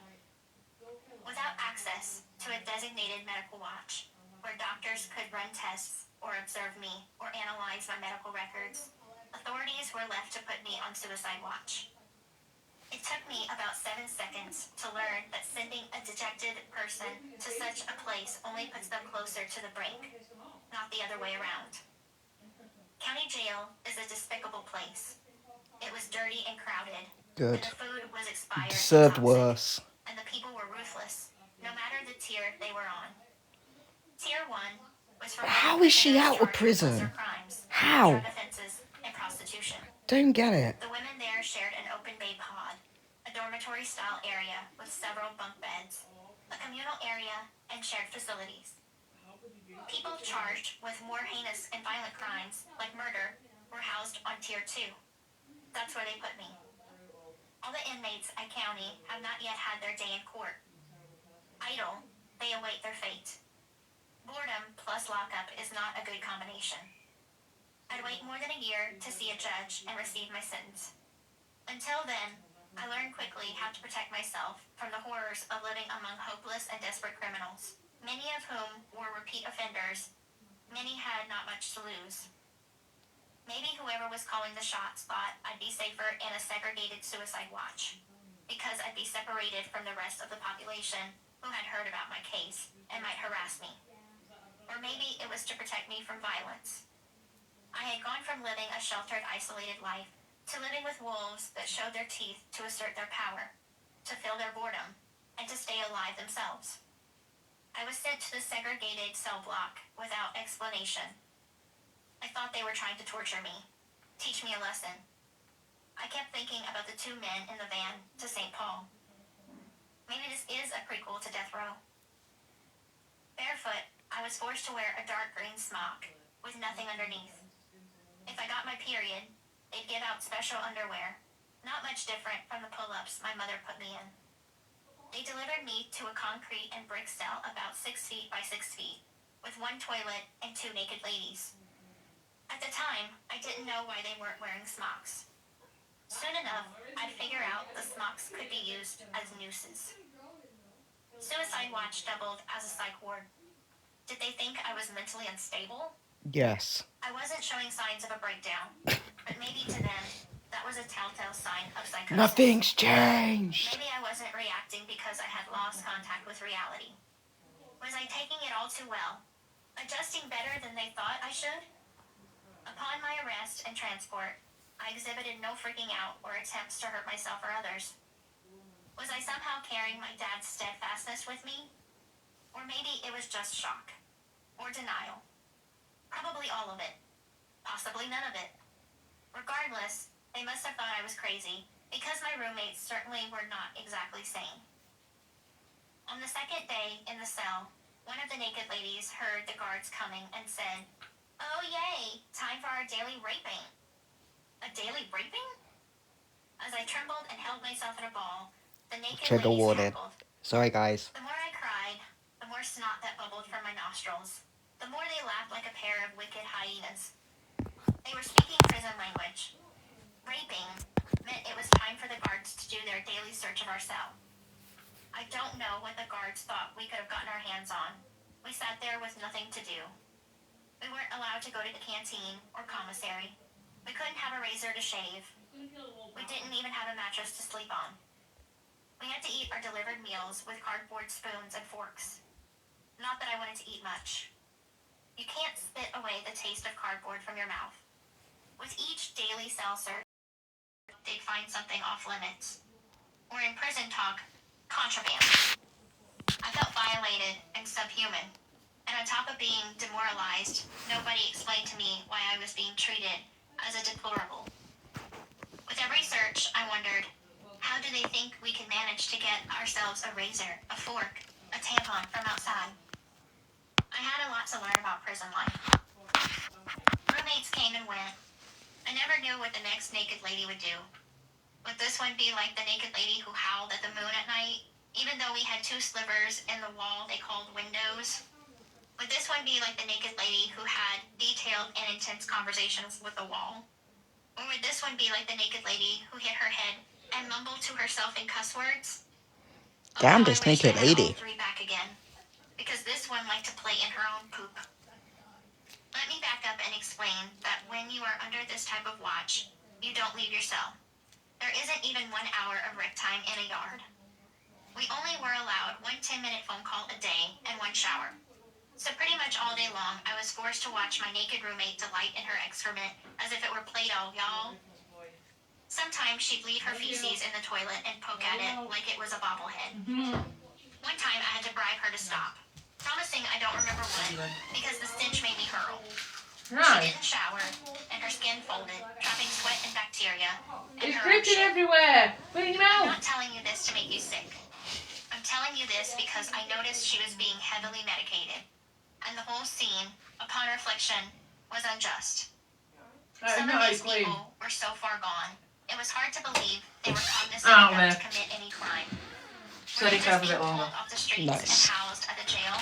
Without access to a designated medical watch, where doctors could run tests or observe me or analyze my medical records, authorities were left to put me on suicide watch. It took me about 7 seconds to learn that sending a dejected person to such a place only puts them closer to the brink, not the other way around. County jail is a despicable place. It was dirty and crowded. Good. And the food was expired and Deserved toxic, worse. and the people were ruthless, no matter the tier they were on. Tier 1 was for How is she out of charged with prison? lesser crimes, How? drug offenses, and prostitution. Don't get it. The women there shared an open bay pod, a dormitory-style area with several bunk beds, a communal area, and shared facilities. People charged with more heinous and violent crimes, like murder, were housed on Tier 2. That's where they put me. All the inmates at County have not yet had their day in court. Idle, they await their fate. Boredom plus lockup is not a good combination. I'd wait more than a year to see a judge and receive my sentence. Until then, I learned quickly how to protect myself from the horrors of living among hopeless and desperate criminals, many of whom were repeat offenders. Many had not much to lose. Maybe whoever was calling the shots thought I'd be safer in a segregated suicide watch, because I'd be separated from the rest of the population who had heard about my case and might harass me. Or maybe it was to protect me from violence. I had gone from living a sheltered, isolated life to living with wolves that showed their teeth to assert their power, to fill their boredom, and to stay alive themselves. I was sent to the segregated cell block without explanation. I thought they were trying to torture me, teach me a lesson. I kept thinking about the 2 men in the van to St. Paul. Maybe this is a prequel to Death Row. Barefoot, I was forced to wear a dark green smock with nothing underneath. If I got my period, they'd give out special underwear, not much different from the pull-ups my mother put me in. They delivered me to a concrete and brick cell about 6 feet by 6 feet, with 1 toilet and 2 naked ladies. At the time, I didn't know why they weren't wearing smocks. Soon enough, I'd figure out the smocks could be used as nooses. Suicide watch doubled as a psych ward. Did they think I was mentally unstable? Yes. I wasn't showing signs of a breakdown, but maybe to them, that was a telltale sign of psychosis. Nothing's changed. Maybe I wasn't reacting because I had lost contact with reality. Was I taking it all too well? Adjusting better than they thought I should? Upon my arrest and transport, I exhibited no freaking out or attempts to hurt myself or others. Was I somehow carrying my dad's steadfastness with me? Or maybe it was just shock. Or denial. Probably all of it. Possibly none of it. Regardless, they must have thought I was crazy, because my roommates certainly were not exactly sane. On the second day in the cell, one of the naked ladies heard the guards coming and said, "Oh yay, time for our daily raping." A daily raping? As I trembled and held myself in a ball, the naked Trigger ladies warning. cackled. Sorry, guys. The more I cried, the more snot that bubbled from my nostrils. The more they laughed like a pair of wicked hyenas. They were speaking prison language. Raping meant it was time for the guards to do their daily search of our cell. I don't know what the guards thought we could have gotten our hands on. We sat there with nothing to do. We weren't allowed to go to the canteen or commissary. We couldn't have a razor to shave. We didn't even have a mattress to sleep on. We had to eat our delivered meals with cardboard spoons and forks. Not that I wanted to eat much. You can't spit away the taste of cardboard from your mouth. With each daily cell search, they'd find something off limits. Or in prison talk, contraband. I felt violated and subhuman. And on top of being demoralized, nobody explained to me why I was being treated as a deplorable. With every search, I wondered, how do they think we can manage to get ourselves a razor, a fork, a tampon from outside? I had a lot to learn about prison life. Roommates came and went. I never knew what the next naked lady would do. Would this one be like the naked lady who howled at the moon at night, even though we had 2 slivers in the wall they called windows? Would this one be like the naked lady who had detailed and intense conversations with the wall? Or would this one be like the naked lady who hit her head and mumbled to herself in cuss words? Oh, Damn, how I this wish I naked had lady. all 3 back again. Because this one liked to play in her own poop. Let me back up and explain that when you are under this type of watch, you don't leave your cell. There isn't even 1 hour of rec time in a yard. We only were allowed 1 10-minute phone call a day and 1 shower. So pretty much all day long, I was forced to watch my naked roommate delight in her excrement as if it were Play-Doh, y'all. Sometimes she'd leave her feces in the toilet and poke at it like it was a bobblehead. One time I had to bribe her to stop, promising I don't remember what, because the stench made me hurl. She Nice. didn't shower, and her skin folded, trapping sweat and bacteria. And It's her own dripping shit. everywhere. Clean your I'm mouth. not telling you this to make you sick. I'm telling you this because I noticed she was being heavily medicated. And the whole scene, upon reflection, was unjust. That is Some not of how you these clean. people were so far gone, it was hard to believe they were cognizant Oh, enough man. to commit any crime. So Were they they have just a being bit longer. pulled off the streets Nice. and housed at the jail?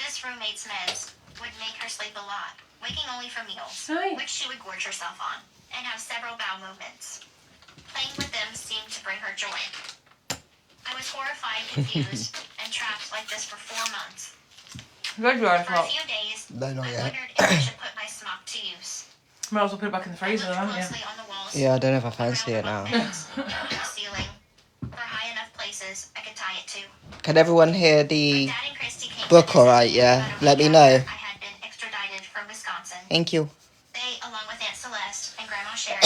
This roommate's meds would make her sleep a lot, waking only for meals, Hi. which she would gorge herself on, and have several bowel movements. Playing with them seemed to bring her joy. I was horrified, confused, and trapped like this for 4 months. Good you are as For a well. few days, No, not I yet. wondered if I should put my smock to use. Might as well put it back in the I freezer, looked haven't you? closely on the walls, Yeah, I don't know if I around fancy the it now. bunk beds, on the ceiling, for high enough places I could tie it to. Can everyone hear My the dad and Christy came book to visit alright, me yeah? about a Let week me know. after I had been extradited from Wisconsin. Thank you. They, along with Aunt Celeste and Grandma Sherry,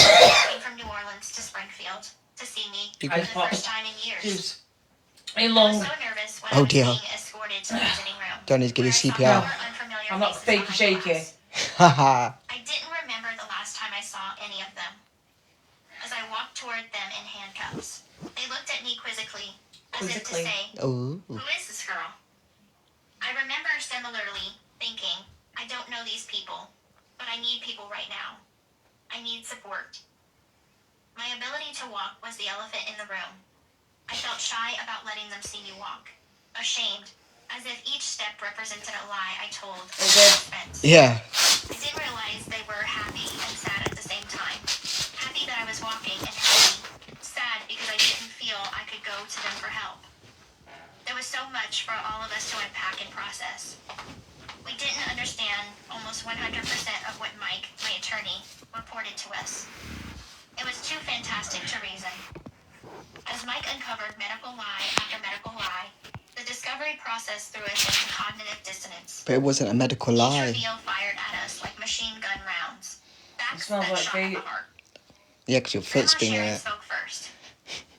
came from New Orleans to Springfield to see me You for good? the first time in years. Juice. In I was long. so nervous when I Oh, was dear. being escorted to the visiting room. Johnny's getting where I saw CPR. four unfamiliar I'm not faces fake behind shaky. glass. Haha. I didn't remember the last time I saw any of them. As I walked toward them in handcuffs, they looked at me quizzically, as if to Quizzically. say, Oh. "Who is this girl?" I remember similarly thinking, I don't know these people, but I need people right now. I need support. My ability to walk was the elephant in the room. I felt shy about letting them see me walk, ashamed, as if each step represented a lie I told in It did. suspense. Yeah. I didn't realize they were happy and sad at the same time. Happy that I was walking and happy. Sad because I didn't feel I could go to them for help. There was so much for all of us to unpack and process. We didn't understand almost 100% of what Mike, my attorney, reported to us. It was too fantastic to reason. As Mike uncovered medical lie after medical lie, the discovery process threw us into cognitive dissonance. But it wasn't a medical Each lie. reveal fired at us like machine gun rounds. Facts smells that like shot at the feet. heart. Yeah, because your Grandma foot's been in Sherry it. spoke first.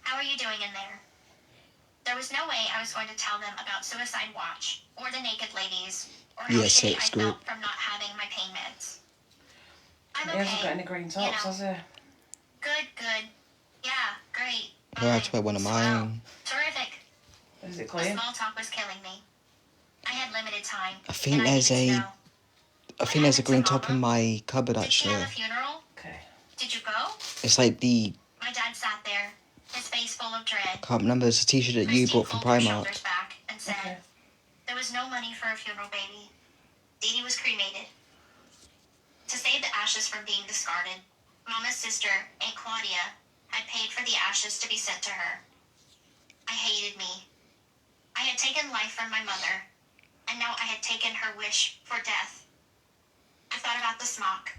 How are you doing in there? There was no way I was going to tell them about Suicide Watch or the naked ladies or how Yeah, shitty I sex group. felt from not having my pain meds. I'm He hasn't got okay. any green tops, has he? Good. Yeah, great. I had to wear one of Swell. mine. Terrific. Is it The clean? small talk was killing me. I had limited time. I think and there's needed to a- know. I think there's a green top in my cupboard Did she actually. have a funeral? Okay. Did you go? It's like the My dad sat there, his face full of dread. can't remember. It's a T-shirt that you Christine bought from pulled her Primark. shoulders back and said, Okay. there was no money for a funeral, baby. Dee Dee was cremated. To save the ashes from being discarded, Mama's sister, Aunt Claudia, had paid for the ashes to be sent to her. I hated me. I had taken life from my mother, and now I had taken her wish for death. I thought about the smock.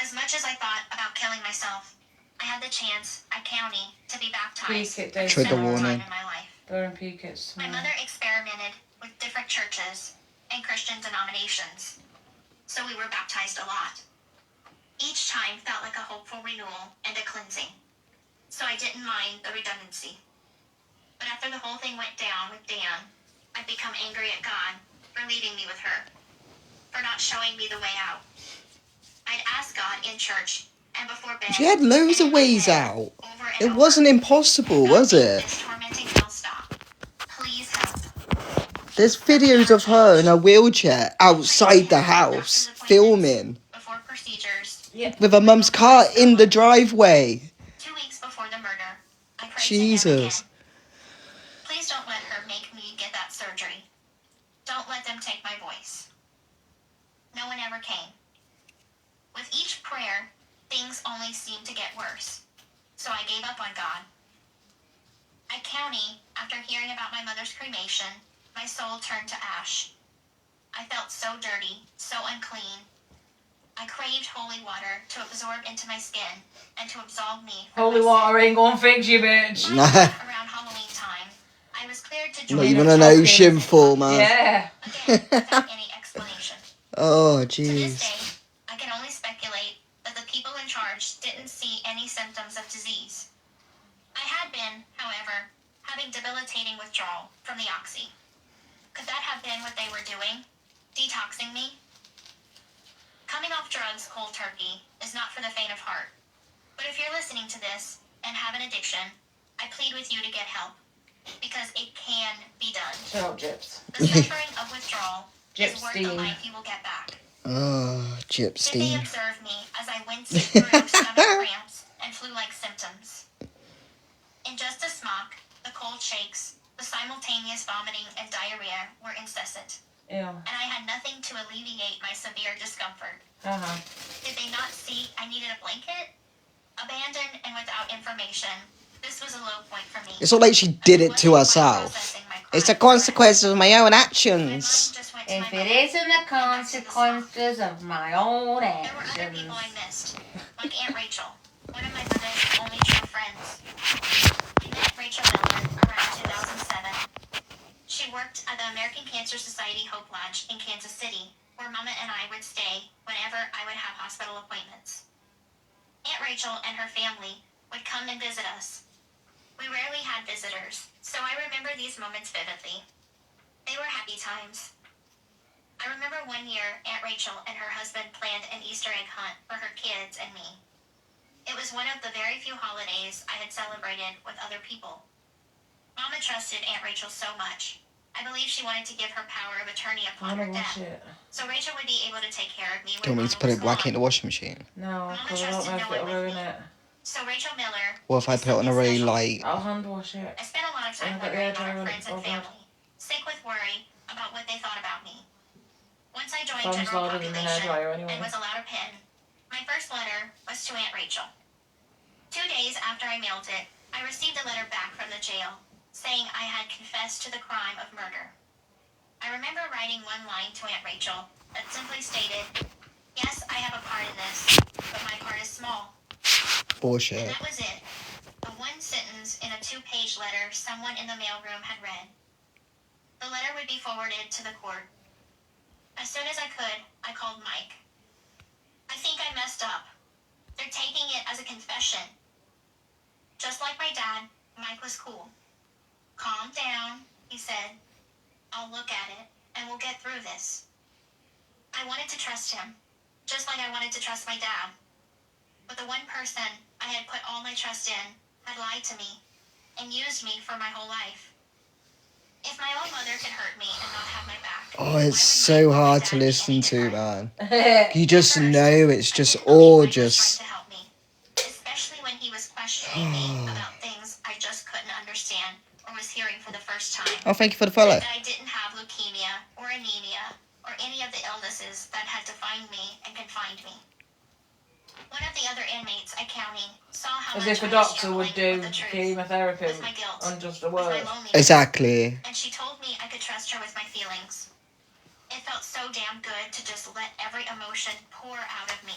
As much as I thought about killing myself, I had the chance at County to be baptized Peek it, for the Dave. Trigger seventh warning. time in my life. Go and peek it. My mother experimented with different churches and Christian denominations, so we were baptized a lot. Each time felt like a hopeful renewal and a cleansing, so I didn't mind the redundancy. But after the whole thing went down with Dan, I'd become angry at God for leaving me with her, for not showing me the way out. I'd ask God in church and before bed. She had loads and of in my ways head, out. over and It over. wasn't impossible, was God, make it? this tormenting hell stop. Please help. There's videos of her in a wheelchair outside the house filming Before procedures, with her mum's car in the driveway. 2 weeks before the murder, I prayed Jesus. to him again. Please don't let her make me get that surgery. Don't let them take my voice. No one ever came. With each prayer, things only seemed to get worse. So I gave up on God. At County, after hearing about my mother's cremation, my soul turned to ash. I felt so dirty, so unclean. I craved holy water to absorb into my skin and to absolve me from Holy my water sin. ain't gonna fix you, bitch. Finally, around Halloween time, I was cleared to join Not Join even the an fucking- ocean full, man. Yeah. again without any explanation. Oh, To this jeez. day, I can only speculate that the people in charge didn't see any symptoms of disease. I had been, however, having debilitating withdrawal from the oxy. Could that have been what they were doing? Detoxing me? Coming off drugs cold turkey is not for the faint of heart. But if you're listening to this and have an addiction, I plead with you to get help. Because it can be done. Shut up, Gyps. The suffering of withdrawal is worth the Gypstein. life you will get back. Oh, Did they Gypstein. observe me as I winced through stomach cramps and flu-like symptoms? In just a smock, the cold shakes, the simultaneous vomiting and diarrhea were incessant, Ew. and I had nothing to alleviate my severe discomfort. Uh-huh. Did they not see I needed a blanket? Abandoned and without information, this was a low point for me. It's not like she did it to herself. It's the consequences of my own actions. If it isn't the consequences of my own There were other actions. people I missed, like Aunt Rachel, one of my mother's only true friends. I met Rachel Miller around 2007. She worked at the American Cancer Society Hope Lodge in Kansas City, where Mama and I would stay whenever I would have hospital appointments. Aunt Rachel and her family would come and visit us. We rarely had visitors, so I remember these moments vividly. They were happy times. I remember one year Aunt Rachel and her husband planned an Easter egg hunt for her kids and me. It was one of the very few holidays I had celebrated with other people. Mama trusted Aunt Rachel so much. I believe she wanted to give her power of attorney I upon wanna her wash death, it. so Rachel would be able to take care of me Do you when want me to Mama put was it back in gone. the washing machine? No, because I don't know if it'll ruin it. So Rachel Miller. Or if I is put it on a really special. like I'll hand wash it. I spent a lot of time Yeah, but wondering yeah, about her don't friends and bother. family, sick with worry about what they thought about me. Once I joined Thumbs general louder than the population hairdryer anyway. and was allowed a pen, my first letter was to Aunt Rachel. 2 days after I mailed it, I received a letter back from the jail saying I had confessed to the crime of murder. I remember writing one line to Aunt Rachel that simply stated, "Yes, I have a part in this, but my part is small." And bullshit. that was it. The one sentence in a 2-page letter someone in the mailroom had read. The letter would be forwarded to the court. As soon as I could, I called Mike. "I think I messed up. They're taking it as a confession." Just like my dad, Mike was cool. "Calm down," he said. "I'll look at it, and we'll get through this." I wanted to trust him, just like I wanted had to trust my dad. But the one person I had put all my trust in had lied to me and used me for my whole life. If my own mother could hurt me and not have my back, Oh, why it's would so my hard dad to be listen any to, different? man. You just At first, know it's I just didn't believe all Mike was just. trying to help me, especially when he was questioning me about things I just couldn't understand or was hearing for the first time. Oh, thank you for the follow. That I didn't have leukemia or anemia or any of the illnesses that had defined me and confined me. One of the other inmates at county saw how As much if a I was doctor would struggling do with the truth, chemotherapy with my guilt, on just a with my word. loneliness, Exactly. and she told me I could trust her with my feelings. It felt so damn good to just let every emotion pour out of me.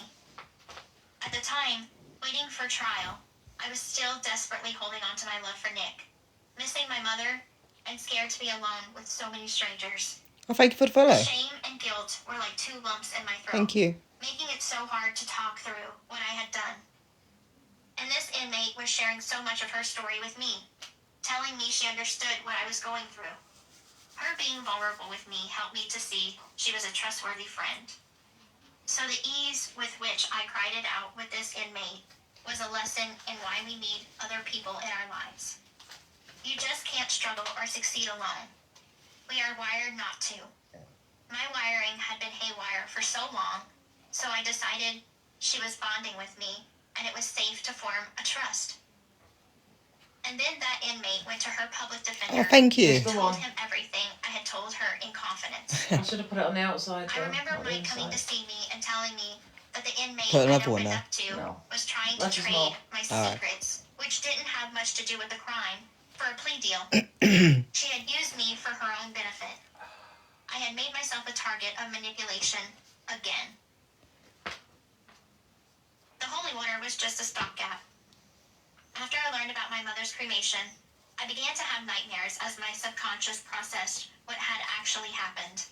At the time, waiting for trial, I was still desperately holding on to my love for Nick, missing my mother, and scared to be alone with so many strangers. Oh, thank you for the follow. Shame and guilt were like two lumps in my throat, Thank you. making it so hard to talk through what I had done. And this inmate was sharing so much of her story with me, telling me she understood what I was going through. Her being vulnerable with me helped me to see she was a trustworthy friend. So the ease with which I cried it out with this inmate was a lesson in why we need other people in our lives. You just can't struggle or succeed alone. We are wired not to. My wiring had been haywire for so long, so I decided she was bonding with me and it was safe to form a trust. And then that inmate went to her public defender Oh, thank you. and told him everything I had told her in confidence. I should have put it on the outside I though, remember not the Mike coming to inside. see me and telling me that the inmate Put I'd another one opened there. up to No. was trying to Less is trade more. my Alright. secrets, which didn't have much to do with the crime, for a plea deal. She had used me for her own benefit. I had made myself a target of manipulation again. The holy water was just a stopgap. After I learned about my mother's cremation, I began to have nightmares as my subconscious processed what had actually happened.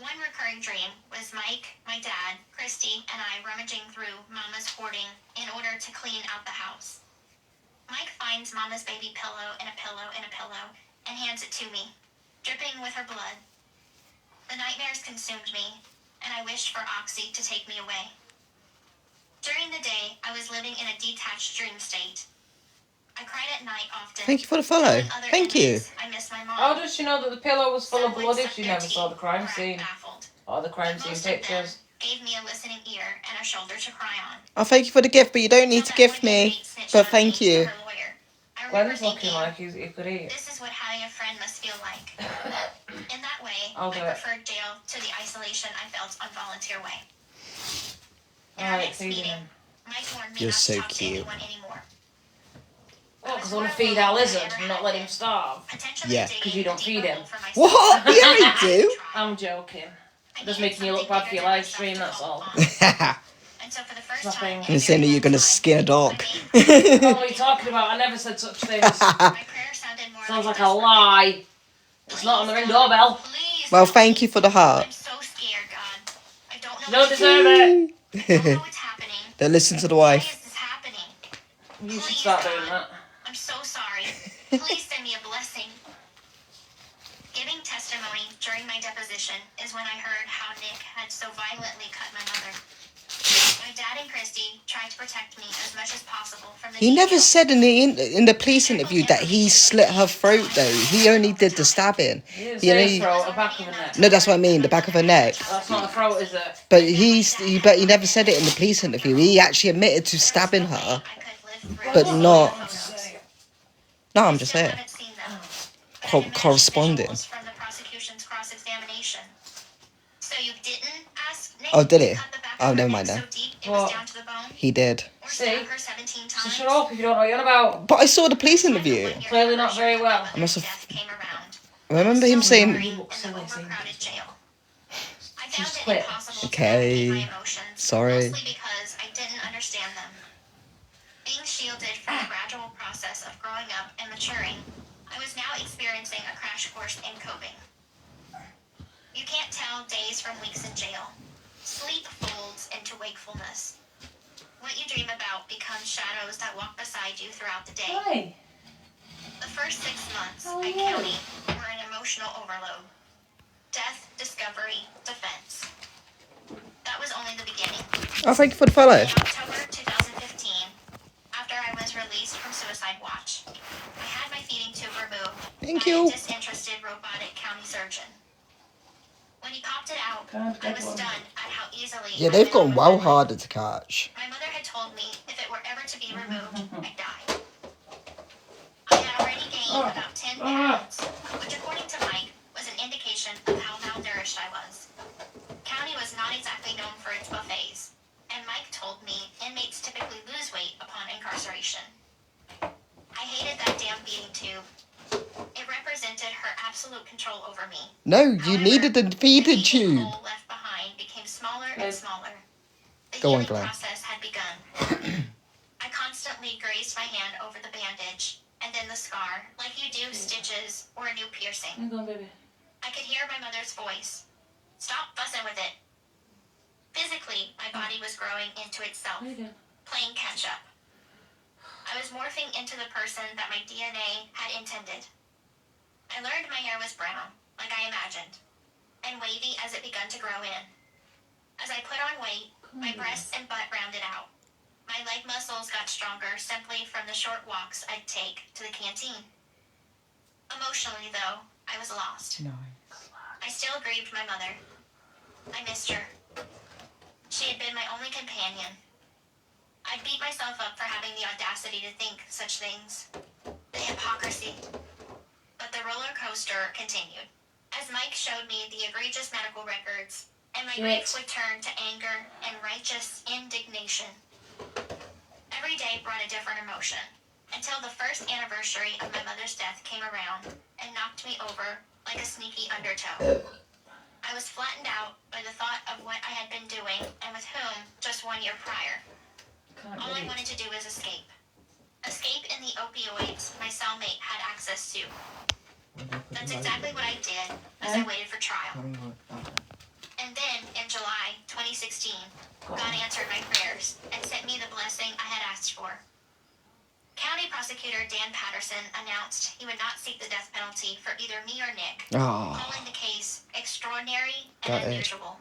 One recurring dream was Mike, my dad, Christy, and I rummaging through Mama's hoarding in order to clean out the house. Mike finds Mama's baby pillow and a pillow and a pillow and hands it to me, dripping with her blood. The nightmares consumed me, and I wished for Oxy to take me away. During the day, I was living in a detached dream state. I cried at night often. Thank you for the follow. telling other Thank you. inmates I miss my mom. How does she know that the pillow was full of Some would blood if suck she their never saw the teeth crime or act scene? baffled. Or the crime But scene most of them pictures? gave me a listening ear and a shoulder to cry on. Oh, thank you for the gift, but you don't need to Until that gift one me. inmate snitched But on thank me to you. her lawyer. I remember Glenn's looking thinking, like he could eat. this is what having a friend must feel like. In that way, I'll do I it. preferred jail to the isolation I felt on volunteer way. In our Alright, next feeding meeting, him. Mike warned me You're not so to talk to cute. anyone anymore. Oh, because I want to feed our lizard and not let him starve. Potentially Yeah. digging 'Cause you don't a feed deeper him. hole for myself. What? You only do? I'm joking. I Just needed making you look something bad for your bigger than live myself stream, to that's call all. upon. And so for the first Nothing. time, And in a And saying very you're long gonna time, skin a dog. my main Oh, what are you talking about? I never said such things. my prayer sounded more Sounds like a whisper. lie. It's not on the ring doorbell. Please Well, help thank me. you for the heart. I'm so scared, God. I don't know You don't what to deserve do. it. I don't know what's happening. Don't listen to the Why wife. is this happening? You should Please, start God. doing that. I'm so sorry. Please send me a blessing. Giving testimony during my deposition is when I heard how Nick had so violently cut my mother. My dad and Christy tried to protect me as much as possible from the He never details. said in the police interview that he slit her throat though. He only did the stabbing. You didn't You say know, a he- throat, the back of a neck. No, that's what I mean. The back of her neck. That's not a throat, is it? But he never said it in the police interview. He actually admitted to stabbing her. But not- No, I'm just saying. Corresponding. From the prosecution's cross-examination. So you didn't ask Nick Oh, did to he? cut the back Oh, of her never neck mind so then. deep it was What? down to the bone? He did. Or See? stab her 17 So times? shut up if you don't know what you're on about. But I saw the police interview. Clearly not very well. I must have- Came around. I remember him saying, In the overcrowded jail. I found Just it quit. impossible to Okay. navigate my emotions, Sorry. mostly because I didn't understand them. Being shielded from the gradual process of growing up and maturing, I was now experiencing a crash course in coping. You can't tell days from weeks in jail. Sleep folds into wakefulness. What you dream about becomes shadows that walk beside you throughout the day. Hey. The first 6 months Oh, at yeah. county were an emotional overload. Death, discovery, defense. That was only the beginning. Oh, thank you for the follow. In October 2015, after I was released from Suicide Watch, I had my feeding tube removed Thank by you. a disinterested robotic county surgeon. When he popped it out, I was stunned at how easily Yeah, I'd they've been on gone with well my life. harder to catch. My mother had told me if it were ever to be removed, I'd die. I had already gained about 10 pounds, which according to Mike was an indication of how malnourished I was. County was not exactly known for its buffets, and Mike told me inmates typically lose weight upon incarceration. I hated that damn feeding tube. It represented her absolute control over me. No, you However, needed the feeding the tube. gaping hole left behind became smaller and smaller. The Go on, healing Glenn. process had begun. I constantly grazed my hand over the bandage and then the scar, like you do stitches or a new piercing. Hang on, baby. I could hear my mother's voice. Stop fussing with it. Physically, my body was growing into itself, How you doing? playing catch up. I was morphing into the person that my DNA had intended. I learned my hair was brown, like I imagined, and wavy as it begun to grow in. As I put on weight, my breasts and butt rounded out. My leg muscles got stronger simply from the short walks I'd take to the canteen. Emotionally, though, I was lost. I still grieved my mother. I missed her. She had been my only companion. I'd beat myself up for having the audacity to think such things. The hypocrisy. But the roller coaster continued. As Mike showed me the egregious medical records, and my grief would turn to anger and righteous indignation. Every day brought a different emotion, until the first anniversary of my mother's death came around and knocked me over like a sneaky undertow. I was flattened out by the thought of what I had been doing and with whom just 1 year prior. All I wanted to do was escape. Escape in the opioids my cellmate had access to. That's exactly what I did as I waited for trial. And then, in July 2016, God answered my prayers and sent me the blessing I had asked for. County Prosecutor Dan Patterson announced he would not seek the death penalty for either me or Nick, Oh, calling the case extraordinary Got and it. unusual.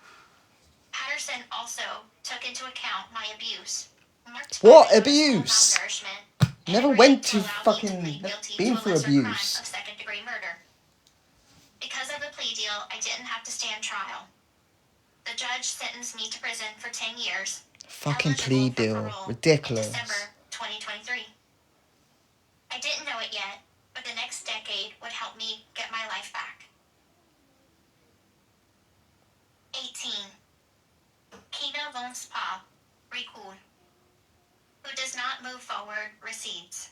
Patterson also took into account my abuse. marked What by noticeable abuse? malnourishment, and Never agreed went to to allow me fucking plead guilty been to a through lesser crime abuse. of second-degree murder. Because of the plea deal, I didn't have to stand trial. The judge sentenced me to prison for 10 years. Fucking eligible plea for deal. parole Ridiculous. In December 2023. I didn't know it yet, but the next decade would help me get my life back. 18. Qui n'avance pas, recule. Who does not move forward, recedes.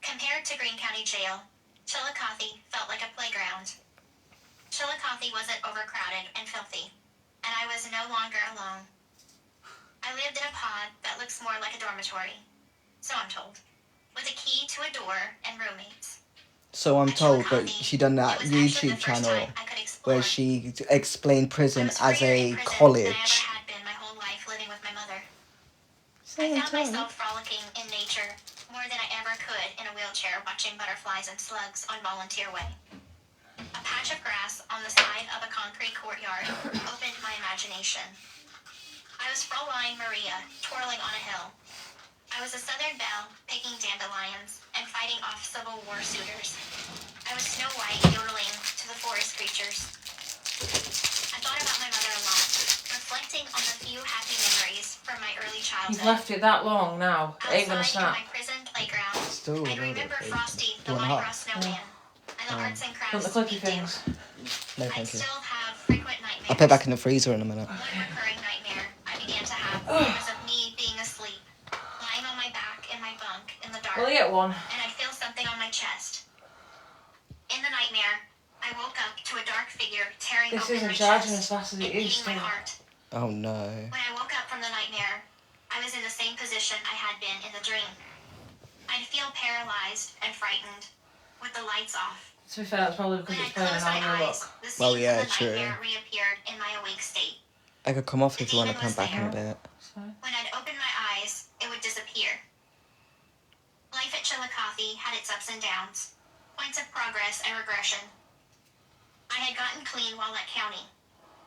Compared to Greene County Jail, Chillicothe felt like a playground. Chillicothe wasn't overcrowded and filthy, and I was no longer alone. I lived in a pod that looks more like a dormitory, so I'm told, with a key to a door and roommates. So I'm At told, but Chillicothe, she done that it was actually YouTube the first channel time I could explore. where she explained prison I was as freer in a prison college. than I ever had been my whole life living with my mother. I found myself frolicking in nature more than I ever could in a wheelchair watching butterflies and slugs on Volunteer Way. A patch of grass on the side of a concrete courtyard opened my imagination. I was Fraulein Maria, twirling on a hill. I was a Southern belle, picking dandelions and fighting off Civil War suitors. I was Snow White yodeling to the forest creatures. I thought about my mother a lot, reflecting on the few happy memories from my early childhood. You've left it that long now. It ain't gonna Outside in snap. my prison playground, Still I'd a little remember bit. Frosty, the 2.5. white-cross snowman, and the arts and Want crafts the clippy we do. things? No, I'd thank you. still have frequent nightmares. I'll put it back in the freezer in a minute. One recurring nightmare I began to have was of me being asleep, lying on my back in my bunk in the dark, Will you get one? and I'd feel something on my chest. In the nightmare, I woke up to a dark figure tearing This open isn't my charging chest as fast as and it used eating my to. heart. Oh no. When I woke up from the nightmare, I was in the same position I had been in the dream. I'd feel paralyzed and frightened, with the lights off. To be fair, that's probably because When I it's playing closed an my audio eyes, look. the Well, scene yeah, from the true. nightmare reappeared in my awake state. I could come off if you want to come back in a bit. It's fine. When I'd open my eyes, it would disappear. Life at Chillicothe had its ups and downs, points of progress and regression. I had gotten clean while at county.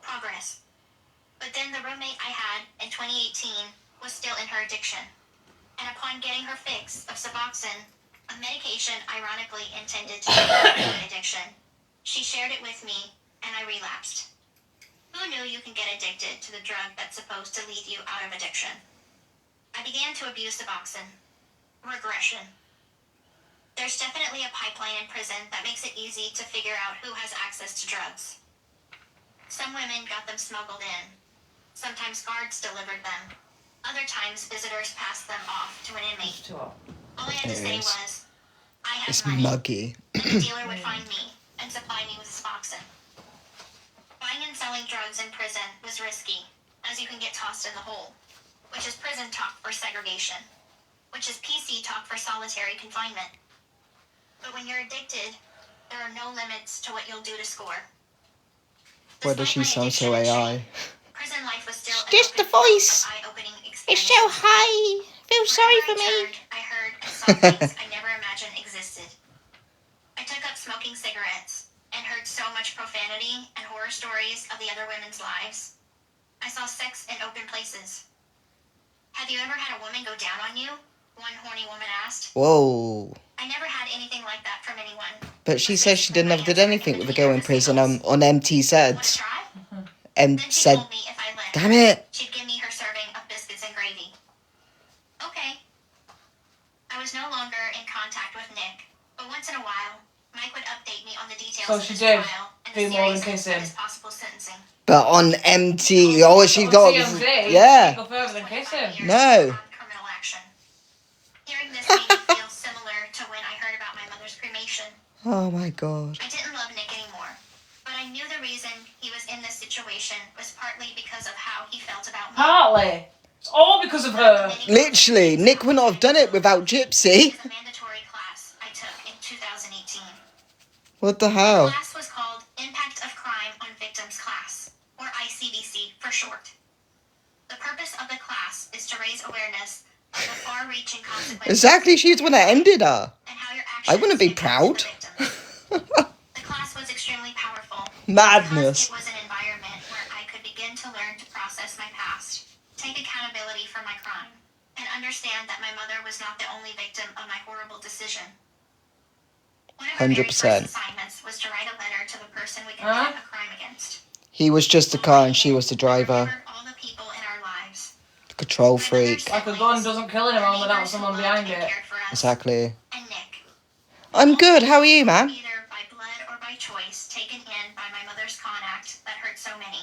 Progress. But then the roommate I had in 2018 was still in her addiction. And upon getting her fix of Suboxone, a medication ironically intended to treat opioid addiction, she shared it with me, and I relapsed. Who knew you can get addicted to the drug that's supposed to lead you out of addiction? I began to abuse Suboxone. Regression. There's definitely a pipeline in prison that makes it easy to figure out who has access to drugs. Some women got them smuggled in. Sometimes guards delivered them. Other times visitors passed them off to an inmate. It's too hot. All I had to It say is. was, I have It's money. muggy. And the dealer would find me and supply me with Suboxone. Buying and selling drugs in prison was risky, as you can get tossed in the hole, which is prison talk for segregation, which is PC talk for solitary confinement. But when you're addicted, there are no limits to what you'll do to score. Why does she Despite my sound so addiction and AI? shame, prison life was still an Just the open field voice. of eye-opening It's so experiences. high. Feel sorry Wherever for I me. turned, I heard and saw things I never imagined existed. I took up smoking cigarettes and heard so much profanity and horror stories of the other women's lives. I saw sex in open places. Have you ever had a woman go down on you? One horny woman asked. Whoa. I never had anything like that from anyone. But she Was says she basically never my did answer anything with a between girl in nervous prison giggles. on MT Wanna said. try? And Then she said, told me if I let damn her, it. she'd give me her serving of biscuits and gravy. Okay. I was no longer in contact with Nick, but once in a while, Mike would update me on the details So of she his did trial and do the more than seriousness kiss him. of his possible sentencing. But on MT, oh, she On got. TMZ, Yeah. she go further than kiss him. 25 years No. on criminal action. Hearing this made me feel similar to when I heard about my mother's cremation. Oh my god. I didn't love Nick anymore, but I knew the reason he was in this situation was partly because of how he felt about me. Partly. It's all because of her. Literally, Nick would not have done it without Gypsy. It was a mandatory class I took in 2018. What the The hell? class was called Impact of Crime on Victims Class, or ICVC for short. The purpose of the class is to raise awareness of the far-reaching consequences Exactly, she's the one that ended her. and how your I actions wouldn't be impact proud. the victims. The class was extremely powerful Madness. because it was an environment where I could begin to learn to process my past, take accountability for my crime, and understand that my mother was not the only victim of my horrible decision. One of my very 100%. first assignments was to write a letter to the person we committed a crime against. He was just the car and she was the I driver. remembered all the people in our lives. The control My freak. mother's Like a gun doesn't kill anyone our without neighbors who someone loved behind and it. cared for us, Exactly. and Nick. I'm good, how are you, man? Either by blood or by choice, taken in by my mother's con act that hurt so many.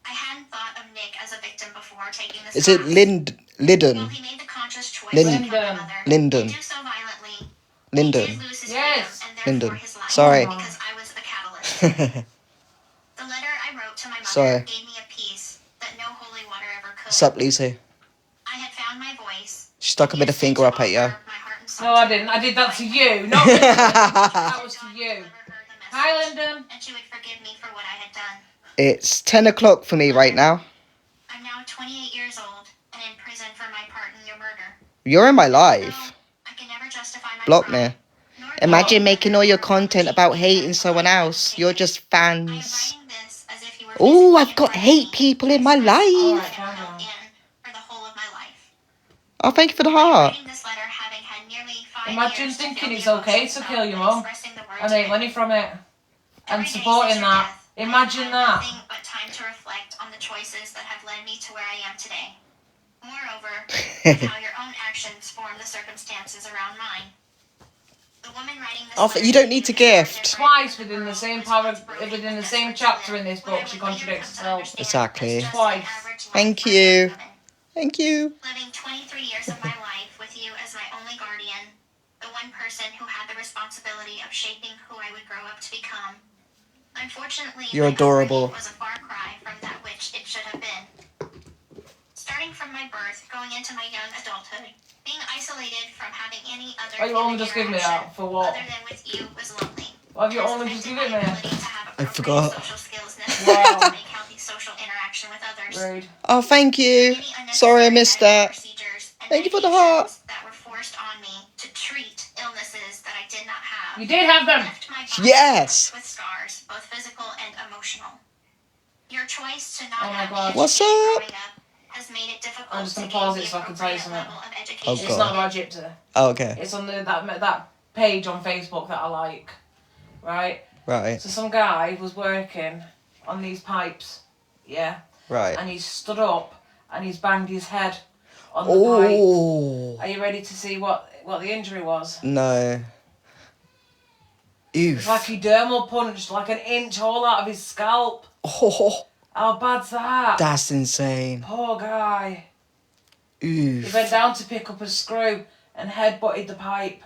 I hadn't thought of Nick as a victim before taking this Is it class. While Lyndon? he made the conscious choice Lyndon. to kill my mother, Lyndon. and do so violently, Lyndon. he did lose his Yes. freedom and therefore Lyndon. his life. Sorry. Because I was the catalyst. The letter I wrote to my mother Sorry. gave me a peace that no holy water ever could. Sup, Lucy? I had found my voice. She stuck a bit of finger up at you. No, I didn't. I did that to you. Not me. That was to you. Hi, Lyndon. And she would forgive me for what I had done. It's 10 o'clock for me right now. I'm now 28 years old and in prison for my part in your murder. You're in my Though life. I can never justify my Block crime, me. nor Imagine can I making all your ever content achieve about the hating end someone I else. have You're taken. just I am fans. writing this as if you were Oh, physically I've got inviting hate me people to in my express all life. I have held in for the whole of my life. Oh, thank you for the I am heart. writing this letter having had nearly 5 Imagine years to thinking feel it's the okay emotions to of kill your and mum expressing the words and make written. money from it. And Every day supporting since your that. death, I Imagine have had that. nothing but time to reflect on the choices that have led me to where I am today. Moreover, with how your own actions form the circumstances around mine. The woman writing this Oh, letter you don't to need you to is far gift. different Twice from within the girl same who was once paragraph, broken within the and same desperate to chapter live in this what I book, she would later contradicts come to herself. understand Exactly. as just Twice. an average life Thank for a young you. woman. Thank you. Living 23 years of my life with you as my only guardian, the one person who had the responsibility of shaping who I would grow up to become. Unfortunately, You're my adorable. upbringing was a far cry from that which it should have been. Starting from my birth, going into my young adulthood, being isolated from having any other Oh, you only human just give me interaction that for what? other than with you was lonely. Why have you Has only just affected given my me? ability to have I appropriate forgot. social skills necessary Wow. to make healthy social interaction with others. Rude. Oh, thank you. Many Sorry I unnecessary missed medical that. procedures and Thank you for the heart. medications that were forced on me to treat illnesses that I did not have. You did have them. Left my body Yes. with scars, both physical and emotional. Your choice to not Oh my have God. me What's educated up? growing up has made it difficult I'm just to gonna gain pause the it so I can tell you appropriate something. level of Oh, education. It's God. not about Gypsy. Oh, okay. It's on that page on Facebook that I like, right? Right. So some guy was working on these pipes, yeah, Right. and he's stood up and he's banged his head on the pipe. Oh. Are you ready to see what the injury was? No. It's Oof. like he dermal punched like an inch hole out of his scalp. Oh, How bad's that? that's insane. Poor guy. He Oof. bent down to pick up a screw and headbutted the pipe.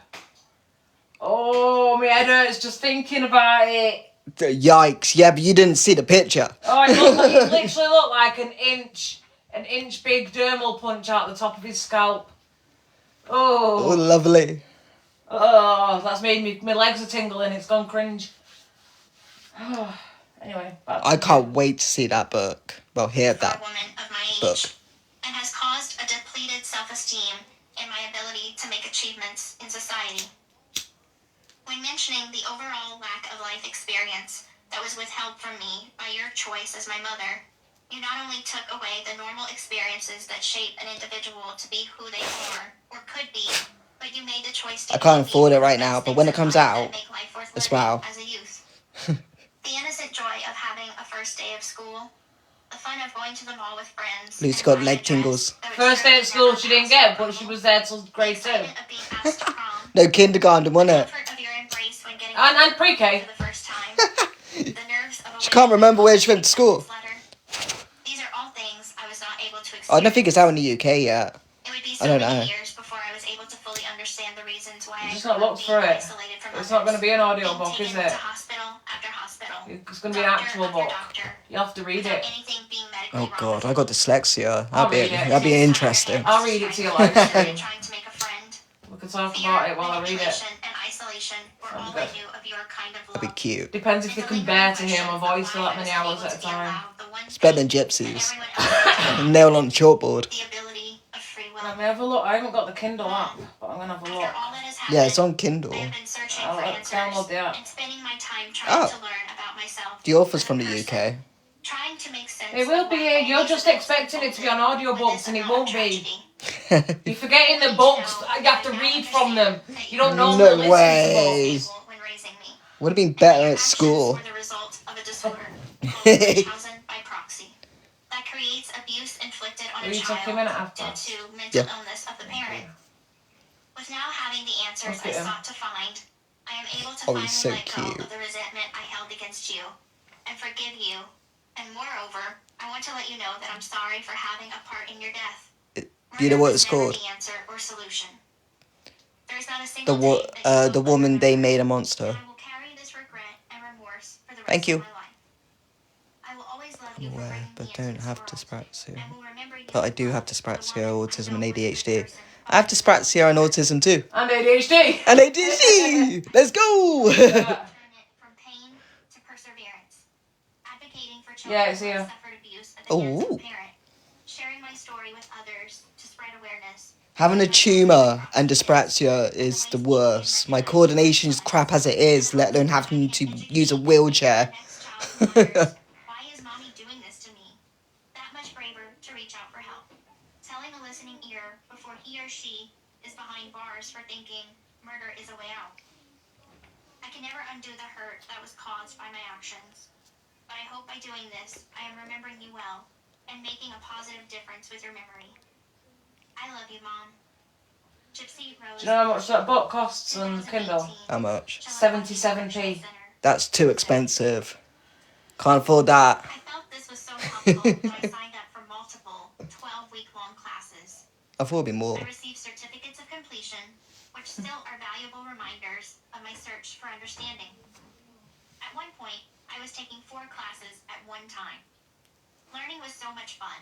Oh, my head hurts just thinking about it. Yikes. Yeah, but you didn't see the picture. Oh, it literally looked like an inch big dermal punch out the top of his scalp. Oh, Oh, lovely. that's made my legs are tingling. It's gone cringe. Anyway, back to I the- can't wait to see that book. Well, hear For a that woman of my age, book. and has caused a depleted self-esteem in my ability to make achievements in society. When mentioning the overall lack of life experience that was withheld from me by your choice as my mother, you not only took away the normal experiences that shape an individual to be who they are or could be, but you made the choice to I can't keep me afford it from the right now, best but when things it in comes life that out, make life worth as living well. as a youth. The innocent joy of having a first day of school, the fun of going to the mall with friends. Lucy and got buying leg a dress tingles. that would First day at certainly school never she didn't pass get, your but she approval. was there till The grade 2. excitement of being asked to prom, No, kindergarten, the wasn't it? comfort of your embrace when getting And a pre-K. for the first time, the nerves of She can't remember where she went to school. These are all things I was not able to experience. I don't think it's out in the UK yet. It would be I so don't many know. years before I was able to fully understand the reasons why I Just grew not up looked being for it. isolated from It's not going to others. be an audio Being book, is taken it? to hospital after hospital. It's going to be an Doctor actual after book. doctor, You have to read without it. anything being medically Oh wrong God, with I got dyslexia. I'll read it. That'd be interesting. I'll read it to you live stream. Trying to make a friend. We can talk Fear, about it while I read it. manipulation, and isolation were That'd all be I good. knew of your kind of That'd be love. cute. Depends if they And can the bear to lingering hear my question voice of for why that I many was hours able at to a be time. allowed the one It's better than thing that gypsies. everyone else did. Nail on the chalkboard. The ability of free will. Let me have a look. I haven't got the Kindle app, but I'm going to have a After look. all that has Yeah, it's happened, on Kindle. I have been searching I'll for answers download the app. and spending my time trying Oh. to learn about myself. The author's as a from the person, UK. Trying to make sense It will of be why here. all You're these just events expecting it to be on unfolded with audiobooks this and it amount of won't be. tragedy. You're forgetting the books. You have to read from them. You don't normally No listen way. to books. When raising me. Would have been And better your at actions school. were the result of a disorder called Munchausen by proxy that creates abuse inflicted on Will a you take child a minute due after? to mental Yeah. illness of the parent. With now having the answers Look I at him. sought to find, I am able to Oh, finally he's so let go cute. of the resentment I held against you and forgive you. And moreover, I want to let you know that I'm sorry for having a part in your death. Do you know what Murder was it's never called? The answer or solution. There's not a The single day that you will the woman they remember. made a And monster. I will carry this regret and remorse for the rest Thank you. of my life. I will always love you for Aware, bringing but me into don't this have world, dyspraxia. and will remember you But I with do have love for the dyspraxia, woman I autism, know and was the ADHD. person I have dyspraxia and autism too. And ADHD. And ADHD! Let's go! Yeah. Turn it from pain to perseverance. Advocating for children Yeah, it's who here. have suffered abuse at the hands of Ooh. a parent. Sharing my story with others to spread awareness. Having a tumour and dyspraxia is the worst. My coordination's crap as it is, let alone having to use a wheelchair. Next child wonders, why is mommy doing this to me? That much braver to reach out for help. Telling a listening ear before he or she is behind bars for thinking murder is a way out. I can never undo the hurt that was caused by my actions. But I hope by doing this, I am remembering you well and making a positive difference with your memory. I love you, Mom. Gypsy Rose. Do you know how much that book costs on Kindle? How much? 77p. That's too expensive. Can't afford that. I felt this was so helpful that I signed up for multiple 12-week-long classes. I thought it'd be more. I received certificates of completion, which still are valuable reminders of my search for understanding. At one point, I was taking 4 classes at one time. Learning was so much fun.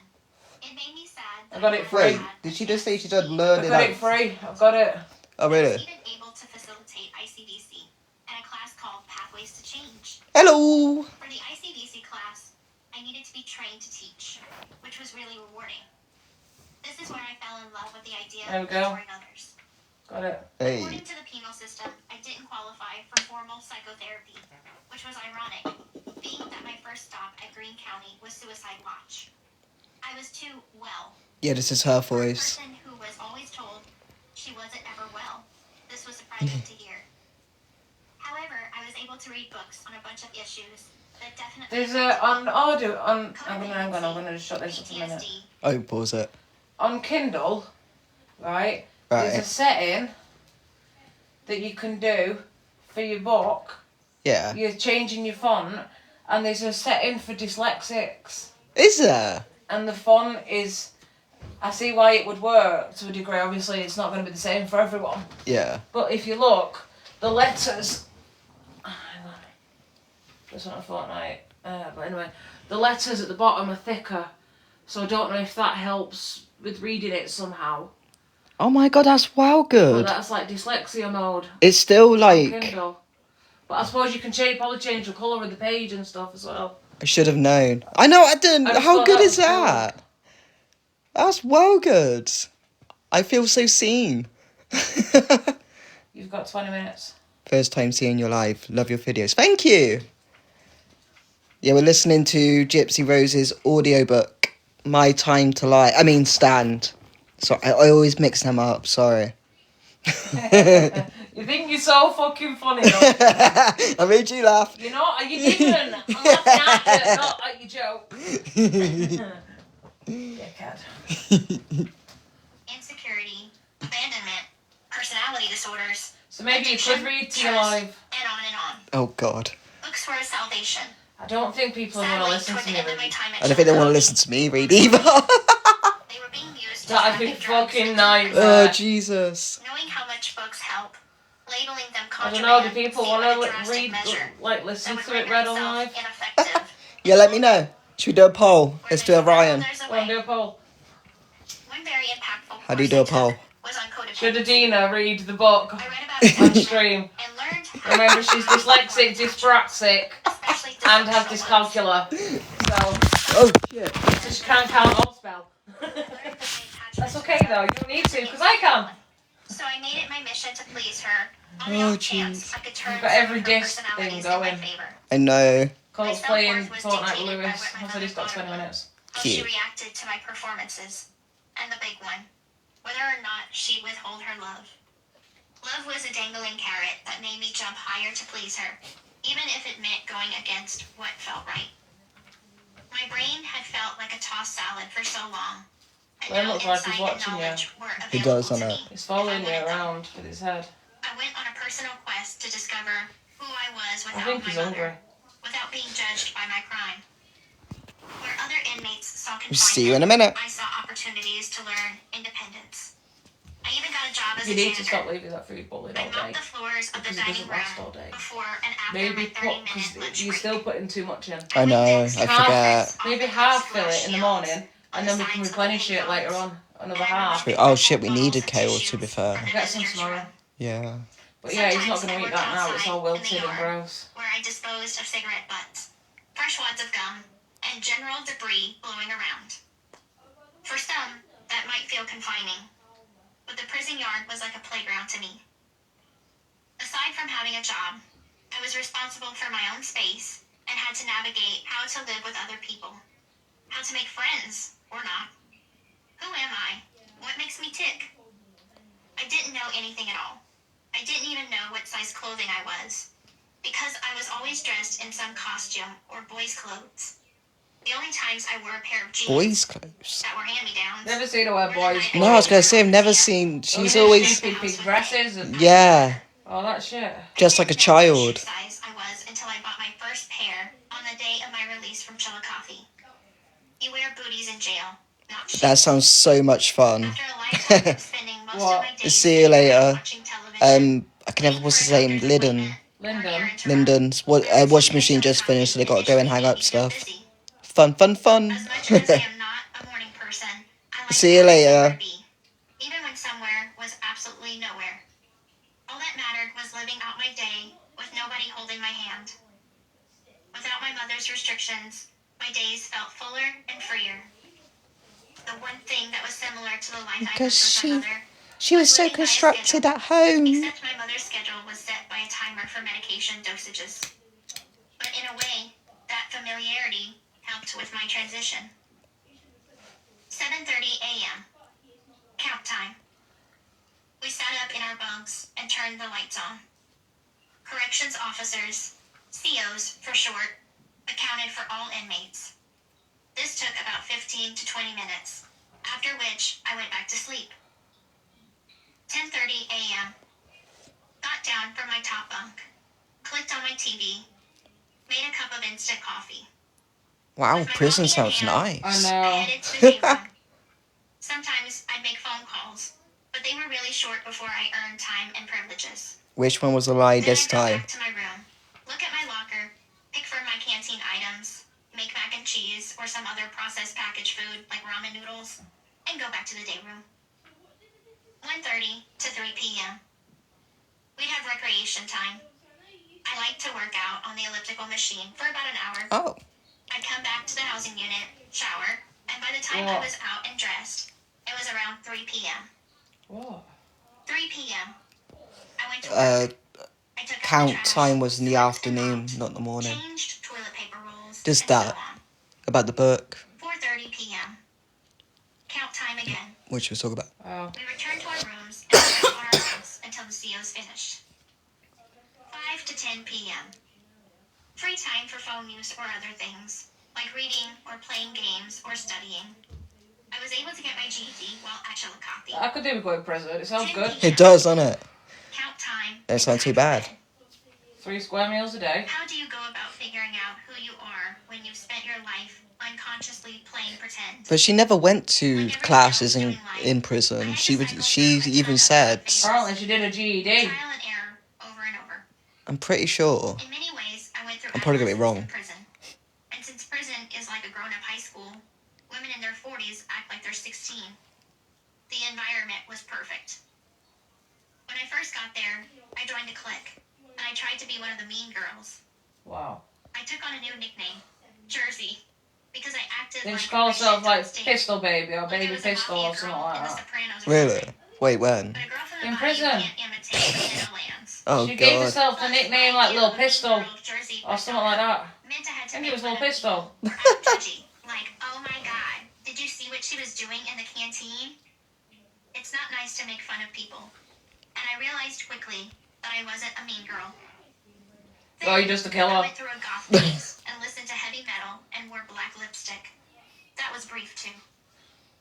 It made me sad. I got it Wait, free. did she just say she did I learning? got it free. I've got it. Oh, I was really? even able to facilitate ICDC and a class called Pathways to Change. Hello! For the ICDC class, I needed to be trained to teach, which was really rewarding. This is where I fell in love with the idea There we of go. mentoring others. Got it. Hey. According to the penal system, I didn't qualify for formal psychotherapy, which was ironic, being that my first stop at Greene County was Suicide Watch. I was too well. Yeah, this is her For a voice. person who was always told she wasn't ever well, this was surprising to hear. However, I was able to read books on a bunch of issues that definitely There's affected on audio on. codependency, I'm gonna just shut this up a minute. PTSD, Oh, pause it. On Kindle, right? There's a Right. setting that you can do for your book. Yeah. You're changing your font, and there's a setting for dyslexics. Is there? And the font is. I see why it would work to a degree. Obviously, it's not going to be the same for everyone. Yeah. But if you look, the letters. It's not a fortnight. But anyway, the letters at the bottom are thicker, so I don't know if that helps with reading it somehow. Oh my god, that's wow But good. that's like dyslexia mode. It's still on like, Kindle. But I suppose you can probably change the colour of the page and stuff as well. I should have known. I know, I didn't. I just How thought good that is was cool. that? That's well good. I feel so seen. You've got 20 minutes. First time seeing your live. Love your videos. Thank you. Yeah, we're listening to Gypsy Rose's audiobook, My Time to Lie. I mean, Stand. Sorry, I always mix them up. Sorry. You think you're so fucking funny, though. I made you laugh. You're not, you didn't. I'm laughing at you, not at your joke. Dickhead. insecurity, abandonment, personality disorders, So maybe you could read to your trust, live. and on and on. Oh, God. Books were a salvation. I don't think people are going to Sadly, listen toward to the me end of my read. time at I don't think they want to Chillicothe, listen to me read either. they were being used to That'd be traffic drugs fucking into nice. prison. Oh, Jesus. Knowing how much books help, labeling them I don't contraband, know, do people seemed want like a to drastic read, measure like listen that to would it render read on itself live? ineffective. Yeah, let me know. Should we do a poll? Where Let's they do a found Ryan. there's a Go on, way. do a poll. One very impactful How do you course do a I poll? took was on codependency. Should Adina read the book I read about on attachment stream? and learned how Remember, she's to dyslexic, dyspraxic, especially and has dysfunctional ones. dyscalculia. So, Oh, shit. so she can't count or spell. I learned that my attachment That's to okay her though, you don't need to, because I can. So I made it my mission to please her on the Oh, off chance I could turn You've got some every of her disc thing personalities in my going. favor. I know. Cole's My playing self-worth was Fortnite with dictated by Lewis. what my I said he's got mother 20 thought of me. minutes. How she Cute. reacted to my performances. And the big one, whether or not she'd withhold her love. Love was a dangling carrot that made me jump higher to please her, even if it meant going against what felt right. My brain had felt like a tossed salad for so long. And Well, it no looks like he's insight and watching you. knowledge were He does, available to doesn't me. He's following if I you wanted them. around with his head. I went on a personal quest to discover who I was I without think my he's mother, hungry. without being judged by my crime. Where other inmates saw We'll see you in a confinement, minute. I saw opportunities to learn independence. I even got a job as You a need to stop janitor. leaving that food bullied I all mopped day. the floors of the Because it dining doesn't last all room day. before and after Maybe my put, 30-minute because lunch you're break. still putting too much in. I know, I went next to Half- forget. Maybe office half glass fill it in the shields morning, on and the then we can sides of the replenish it windows. later on. Another And I half. removed Oh, the shit, we bottles needed of kale, to tissues be fair. from the Get some visitor's tomorrow. room. Yeah. But yeah, he's not Sometimes going to I eat worked that now. It's outside all in the wilted and yard. gross. Where I disposed of cigarette butts, fresh wads of gum, and general debris blowing around. For some, that might feel confining, but the prison yard was like a playground to me. Aside from having a job, I was responsible for my own space and had to navigate how to live with other people, how to make friends or not. Who am I? What makes me tick? I didn't know anything at all. I didn't even know what size clothing I was, because I was always dressed in some costume or boys' clothes. The only times I wore a pair of jeans Boys' clothes. that were hand-me-downs. Never seen her wear boys' No, I was going to say, I've never seen. She's always. Stupid big dresses and Yeah. all that shit. Just like a I didn't know what child. shoe size I was until I bought my first pair on the day of my release from Chillicothe. You wear booties in jail, not shoes. That sounds so much fun. After a lifetime of spending most What? of my days See you later. watching television, I can never. What's his name? Lyndon. Lyndon's washing machine just finished, so they got to go and hang up stuff. Fun, fun, fun. As much as I am not a morning person, I like See you having later. somewhere to be, even when somewhere was absolutely nowhere. All that mattered was living out my day with nobody holding my hand. Without my mother's restrictions, my days felt fuller and freer. The one thing that was similar to the life I lived Because with my mother, She was so constructed at home. except my mother's schedule was set by a timer for medication dosages. But in a way, that helped with my transition. 7:30 a.m. Count time. We sat up in our bunks and turned the lights on. Corrections officers, COs for short, accounted for all inmates. This took about 15 to 20 minutes, after which I went back to sleep. 10:30 a.m. Got down from my top bunk, clicked on my TV, made a cup of instant coffee. Wow, With my prison coffee in sounds hand, I nice. know. I headed to the day room. Sometimes I'd make phone calls, but they were really short before I earned time and privileges. Which one was a lie Then this I'd go time? back to my room, look at my locker, pick from my canteen items, make mac and cheese or some other processed packaged food like ramen noodles, and go back to the day room. 1:30 to 3 p.m. We'd have recreation time. I liked to work out on the elliptical machine for about an hour. Oh, I'd come back to the housing unit, shower, and by the time I was out and dressed, it was around 3 p.m. What? 3 p.m. I went to work. I took out the count trash, time was in the swept and afternoon, mopped, not the morning. changed toilet paper rolls, Just and so that. on. About the book, 4:30 p.m. Count time again. which we'll talk about. Oh. We returned to our rooms and sat on our house until the COs finished. 5 to 10 p.m. Free time for phone use or other things, like reading or playing games or studying. I was able to get my GED while at Chillicothe. I could do with going to prison. It sounds good. It does, doesn't it? Count time. Don't and sound too time for bad. bed. 3 square meals a day. How do you go about figuring out who you are when you've spent your life unconsciously playing pretend? But she never went to classes in prison. She even said, Apparently she did a GED. Trial and error over and over. I'm pretty sure. In many ways, I went through I'm probably gonna be adolescence wrong. in prison. And since prison is like a grown-up high school, women in their 40s act like they're 16. The environment was perfect. When I first got there, I joined a clique, and I tried to be one of the mean girls. Wow. I took on a new nickname, Jersey, because I acted Then like she called I herself shit like on stage. Pistol Baby or Like I Baby was a Pistol mafia or something girl like in The that. Sopranos or Really? something. Wait, when? But a girl from the In bayou prison. can't imitate Minnow Lands. Oh She gave god. herself a nickname like Little Pistol or something like that. Meant I had I to think make it was fun Little of Pistol. people or act judgy. Like, oh my god, did you see what she was doing in the canteen? It's not nice to make fun of people. And I realized quickly that I wasn't a mean girl. Oh, you're just a killer. I went through a goth phase and listened to heavy metal and wore black lipstick. That was brief too.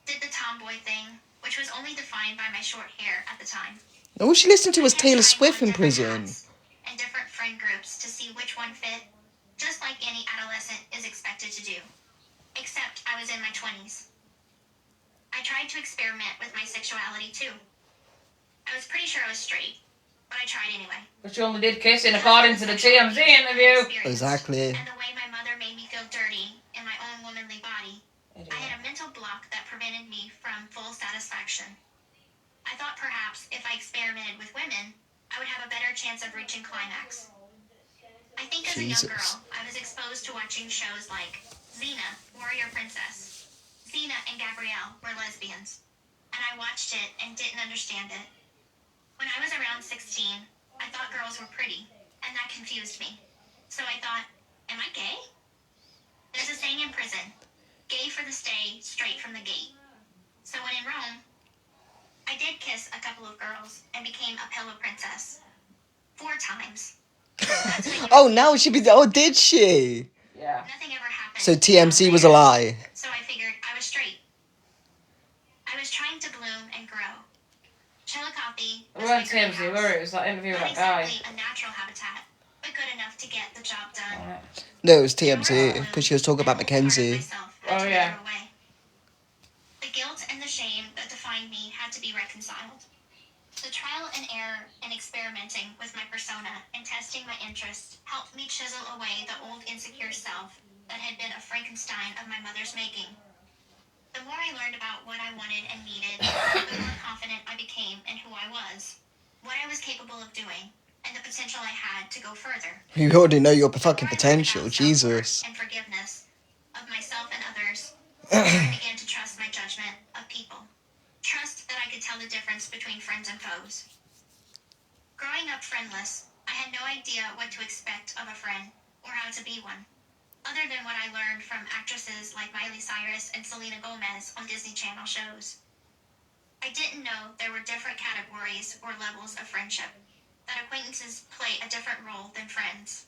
Did the tomboy thing, which was only defined by my short hair at the time. All she listened to was I kept Taylor trying Swift on in different prison. hats and different friend groups to see which one fit, just like any adolescent is expected to do. Except I was in my 20s. I tried to experiment with my sexuality too. I was pretty sure I was straight, but I tried anyway. But you only did kissing according to the TMZ interview. Exactly. And the way my mother made me feel dirty in my own womanly body, I had a mental block that prevented me from full satisfaction. I thought perhaps if I experimented with women, I would have a better chance of reaching climax. I think as a young Jesus. girl, I was exposed to watching shows like Xena, Warrior Princess. Xena and Gabrielle were lesbians, and I watched it and didn't understand it. When I was around 16, I thought girls were pretty, and that confused me. So I thought, am I gay? There's a saying in prison, gay for the stay, straight from the gate. So when in Rome, I did kiss a couple of girls and became a pillow princess. 4 times. That's what you Oh, would now see. she be. Oh, did she? Yeah. Nothing ever happened. So TMZ was a lie. So I figured I was straight. I was trying to bloom and grow. Chillicothe We was weren't my dream TMZ, house. were it? It was that interview with Not that guy. exactly a natural habitat, but good enough to get the job done. Right. No, it was TMZ because she was talking about Mackenzie. Oh, yeah. The guilt and the shame that defined me had to be reconciled. The trial and error and experimenting with my persona and testing my interests helped me chisel away the old insecure self that had been a Frankenstein of my mother's making. The more I learned about what I wanted and needed, the more confident I became in who I was, what I was capable of doing, and the potential I had to go further. You already know your fucking The more I learned potential, about self-worth Jesus. and forgiveness of myself and others, the more I began to trust my judgment of people. Trust that I could tell the difference between friends and foes. Growing up friendless, I had no idea what to expect of a friend or how to be one. other than what I learned from actresses like Miley Cyrus and Selena Gomez on Disney Channel shows. I didn't know there were different categories or levels of friendship, that acquaintances play a different role than friends,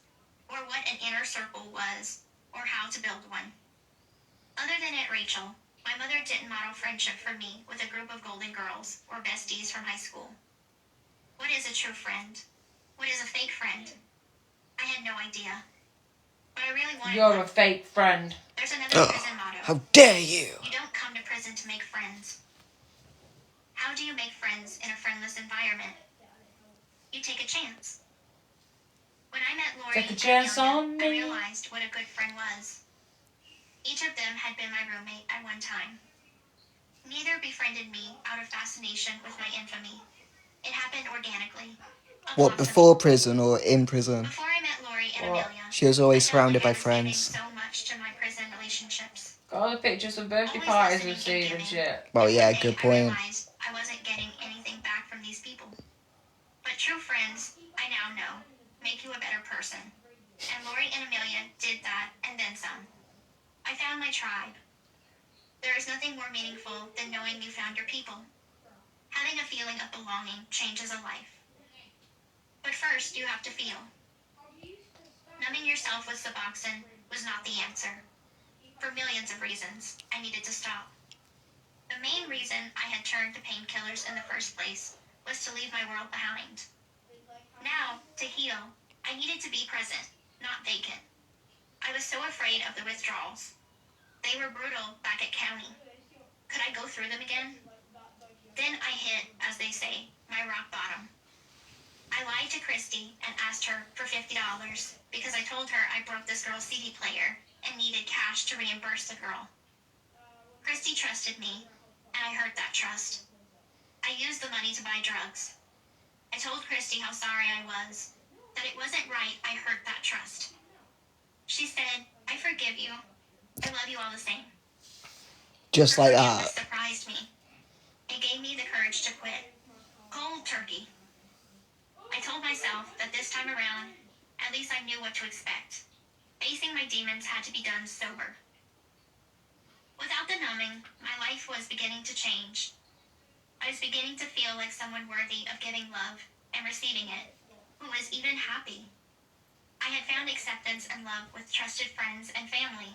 or what an inner circle was, or how to build one. Other than Aunt Rachel, my mother didn't model friendship for me with a group of golden girls or besties from high school. What is a true friend? What is a fake friend? I had no idea. But I really wanted You're one. a fake friend. There's another prison motto. How dare you? You don't come to prison to make friends. How do you make friends in a friendless environment? You take a chance. When I met Lori Take a and chance Amelia, on I me. realized what a good friend was. Each of them had been my roommate at one time. Neither befriended me out of fascination with my infamy. It happened organically. A What, blossom. before prison or in prison? Before I met Lori and What? Amelia, She was always I felt surrounded like I by was giving friends. so much to my prison relationships. Got all the pictures of birthday Always parties listening we've seen and and giving. shit. Well, And yeah, one day good I point. realized I wasn't getting anything back from these people. But true friends, I now know, make you a better person. And Lori and Amelia did that and then some. I found my tribe. There is nothing more meaningful than knowing you found your people. Having a feeling of belonging changes a life. But first, you have to feel. Numbing yourself with Suboxone was not the answer. For millions of reasons, I needed to stop. The main reason I had turned to painkillers in the first place was to leave my world behind. Now, to heal, I needed to be present, not vacant. I was so afraid of the withdrawals. They were brutal back at county. Could I go through them again? Then I hit, as they say, my rock bottom. I lied to Christy and asked her for $50 because I told her I broke this girl's CD player and needed cash to reimburse the girl. Christy trusted me, and I hurt that trust. I used the money to buy drugs. I told Christy how sorry I was, that it wasn't right I hurt that trust. She said, I forgive you. I love you all the same. Just Her like forgiveness that. surprised me. It gave me the courage to quit. Cold turkey. I told myself that this time around, at least I knew what to expect. Facing my demons had to be done sober. Without the numbing, my life was beginning to change. I was beginning to feel like someone worthy of giving love and receiving it, who was even happy. I had found acceptance and love with trusted friends and family.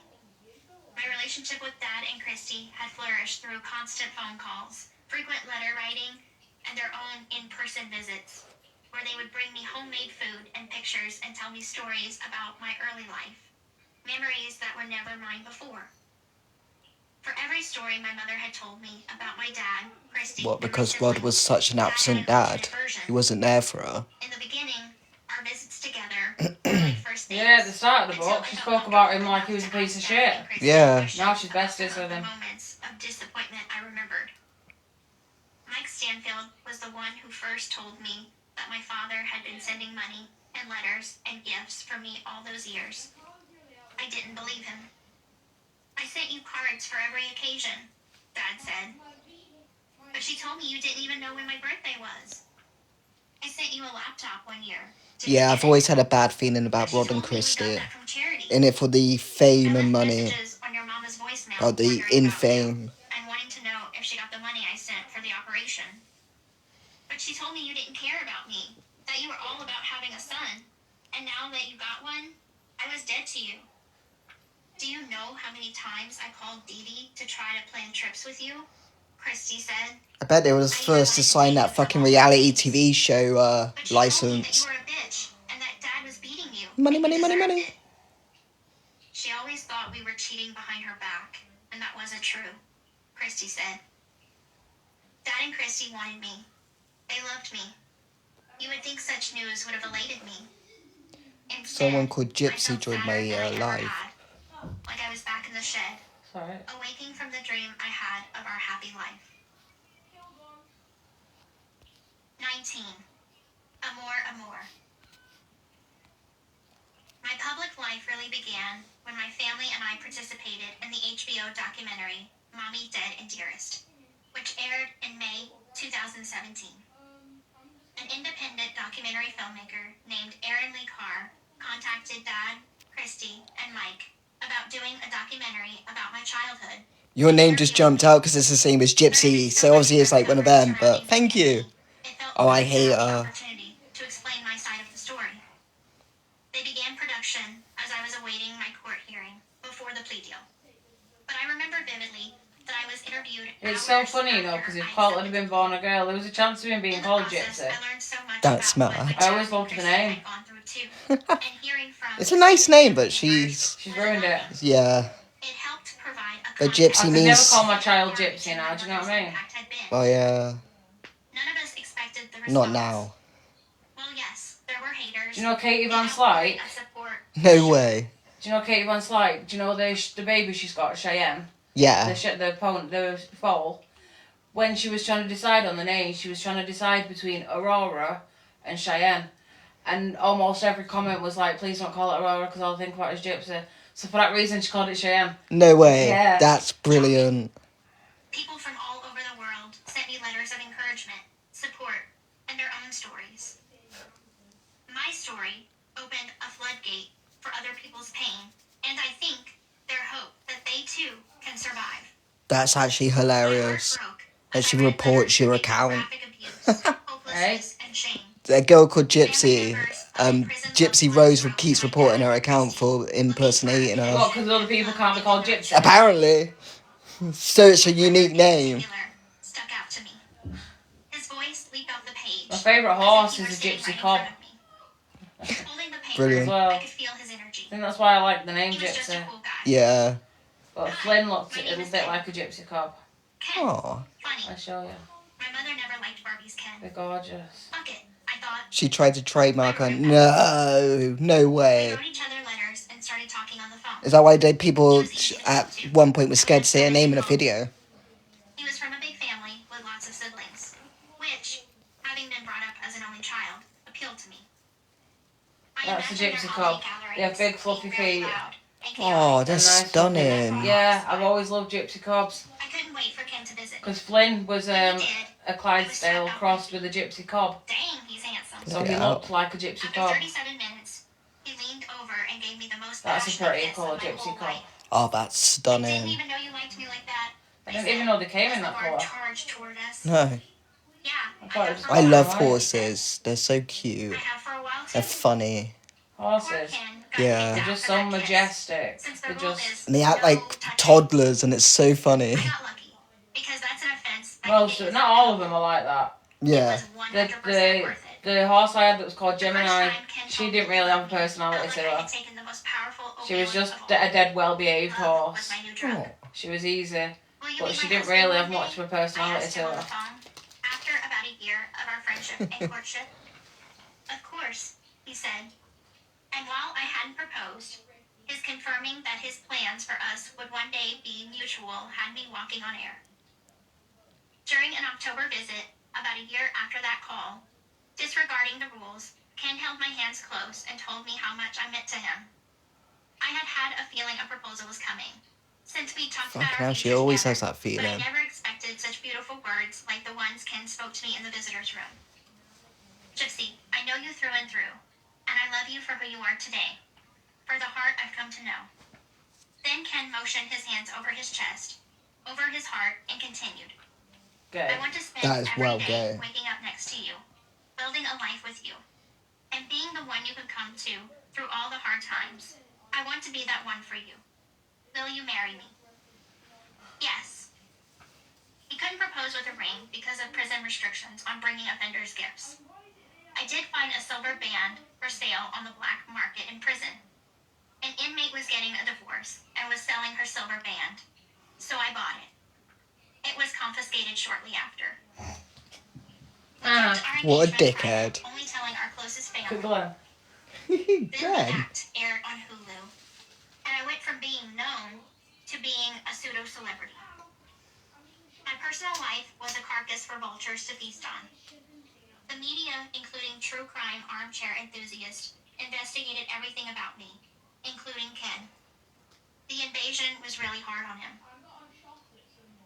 My relationship with Dad and Christy had flourished through constant phone calls, frequent letter writing, and their own in-person visits, where they would bring me homemade food and pictures and tell me stories about my early life, memories that were never mine before. For every story my mother had told me about my dad, Christy, What, and my because Rod was siblings, such an Dad had absent an alternate dad? version. He wasn't there for her. In the beginning, our visits together were like first dates. Yeah, at the start of the Until book, she I spoke felt about him comfortable like he was a enough to piece of ask shit. Dad and Christy Yeah. questions Now she's about besties some with of the him. moments of disappointment I remembered. Mike Stanfield was the one who first told me that my father had been sending money and letters and gifts for me all those years. I didn't believe him. I sent you cards for every occasion, Dad said. But she told me you didn't even know when my birthday was. I sent you a laptop one year. Did you Yeah, get I've always it? had a bad feeling about But she Rod and told me we got Christy. that from charity. In it for the fame I and left money. messages on your mama's voicemail Or the wondering about you infame. and wanting to know if she got the money I sent for the operation. But she told me you didn't care about me, that you were all about having a son. And now that you got one, I was dead to you. Do you know how many times I called Dee Dee to try to plan trips with you? Christy said. I bet they was first to sign that fucking reality TV show But she told me that you license. were a bitch and that Dad was beating you. Money, and money, you money, deserved money. it. She always thought we were cheating behind her back, and that wasn't true, Christy said. Dad and Christy wanted me. They loved me. You would think such news would have elated me. Instead, Someone called I Gypsy felt joined sadder my than I ever live. had, like I was back in the shed, Sorry. awaking from the dream I had of our happy life. 19. Amor, amor. My public life really began when my family and I participated in the HBO documentary Mommy, Dead and Dearest, which aired in May 2017. An independent documentary filmmaker named Aaron Lee Carr contacted Dad, Christy, and Mike about doing a documentary about my childhood. Your name just jumped out because it's the same as Gypsy, so obviously it's like one of them, but thank you. It felt Oh, I like hate the her. opportunity to explain my side of the story. They began production as I was awaiting my court hearing before the plea deal. But I remember vividly that I was interviewed. It's so hours funny, you know, after because if I Colt had accepted been the born plea. a girl, there was a chance of him being In the called process, Gypsy. I learned so much That's about what smart. my I always dad and loved the Kristen name. had gone through too. And hearing from It's a nice name, but She's ruined it. yeah. it helped provide a But context Gypsy I could means- never call my child Gypsy now, do you know what I mean? Oh yeah. None of us expected the response. Not now. Well, yes, there were haters. Do you know Katie The Van outpouring Slyke? of support. No way. Do you know Katie Van Slyke? Do you know the baby she's got, Cheyenne? Yeah. The foal. When she was trying to decide on the name, she was trying to decide between Aurora and Cheyenne. And almost every comment was like, please don't call it Aurora because I'll think about it as Gypsy. So for that reason, she called it Cheyenne. No way. Yeah. That's brilliant. People from all over the world sent me letters of encouragement, support, and their own stories. My story opened a floodgate for other people's pain, and I think their hope that they too can survive. That's actually hilarious. My heart broke That as she I read reports letters your of account. graphic abuse, hopelessness, and shame. A girl called Gypsy, Gypsy Rose keeps reporting her account for impersonating her. What, because other people can't be called Gypsy? Apparently. So it's a unique name. Stuck out to me. His voice leaped off the page. My favourite horse is a Gypsy Cob. Holding the paper, Brilliant. As well. I could feel his energy. I think that's why I like the name He was just a Gypsy. cool guy. Yeah. But Flynn looked a little bit like a Gypsy Cob. Ken, Oh. funny. I'll show you. My mother never liked Barbie's Ken. They're gorgeous. Fuck it, I thought. She tried to trademark her. No We way. wrote each other letters and started talking on the phone. Is that why people at one point were scared to say her name in a video? He was from a big family with lots of siblings, which, having been brought up as an only child, appealed to me. I That's the imagined Gypsy their Cob. holiday They have big gatherings fluffy being really feet. loud and Oh, chaotic. that's And nice stunning. Yeah, I've always loved Gypsy Cobs. I couldn't wait for Ken to visit. Because Flynn was When he a Clydesdale crossed with a Gypsy Cob. Dang, he's handsome. So Look he it up. looked like a Gypsy After Cob. 37 minutes, he leaned over and gave me the most That's a passionate pretty kiss cool of my Gypsy whole Cob. life. Oh, that's I didn't stunning. even know you liked me like that. I didn't even know they came in that colour. colour. Charged toward us. No. Yeah, I thought it was- have for a I while. love Right. horses. They're so I cute. have for a while too. They're funny. Poor Horses. Ken got Yeah. kicked They're out just for so that kiss. majestic. Since the They're rule just... is And they act no like touching. toddlers, and it's so funny. I got lucky because that's an offense. I Most can of, get not all of them are like that. Yeah. It was 100% worth it. The horse I had that was called The first Gemini, time Ken she told didn't me really he have a loved me, I personality felt to like I her. had taken the most powerful She was opioid just of all. a dead, well-behaved Love horse. was my new drug. Oh. She was easy, Will you but be she my didn't husband really one have much day? of a I personality asked to him on her. the phone after about a year of our friendship and courtship. Of course, he said. And while I hadn't proposed, his confirming that his plans for us would one day be mutual had me walking on air. During an October visit, about a year after that call, disregarding the rules, Ken held my hands close and told me how much I meant to him. I had had a feeling a proposal was coming, since we talked about Fucking our hell, she future always together, has that but I feeling. never expected such beautiful words like the ones Ken spoke to me in the visitor's room. Gypsy, I know you through and through, and I love you for who you are today, for the heart I've come to know. Then Ken motioned his hands over his chest, over his heart, and continued. Good. I want to spend That is every well day gay. waking up next to you, building a life with you, and being the one you can come to through all the hard times. I want to be that one for you. Will you marry me? Yes. He couldn't propose with a ring because of prison restrictions on bringing offenders gifts. I did find a silver band for sale on the black market in prison. An inmate was getting a divorce and was selling her silver band, so I bought it. It was confiscated shortly after. We kept our What a engagement private, dickhead. only telling our closest Good family. Glenn. Then the Good. act aired on Hulu, and I went from being known to being a pseudo-celebrity. My personal life was a carcass for vultures to feast on. The media, including true crime armchair enthusiasts, investigated everything about me, including Ken. The invasion was really hard on him.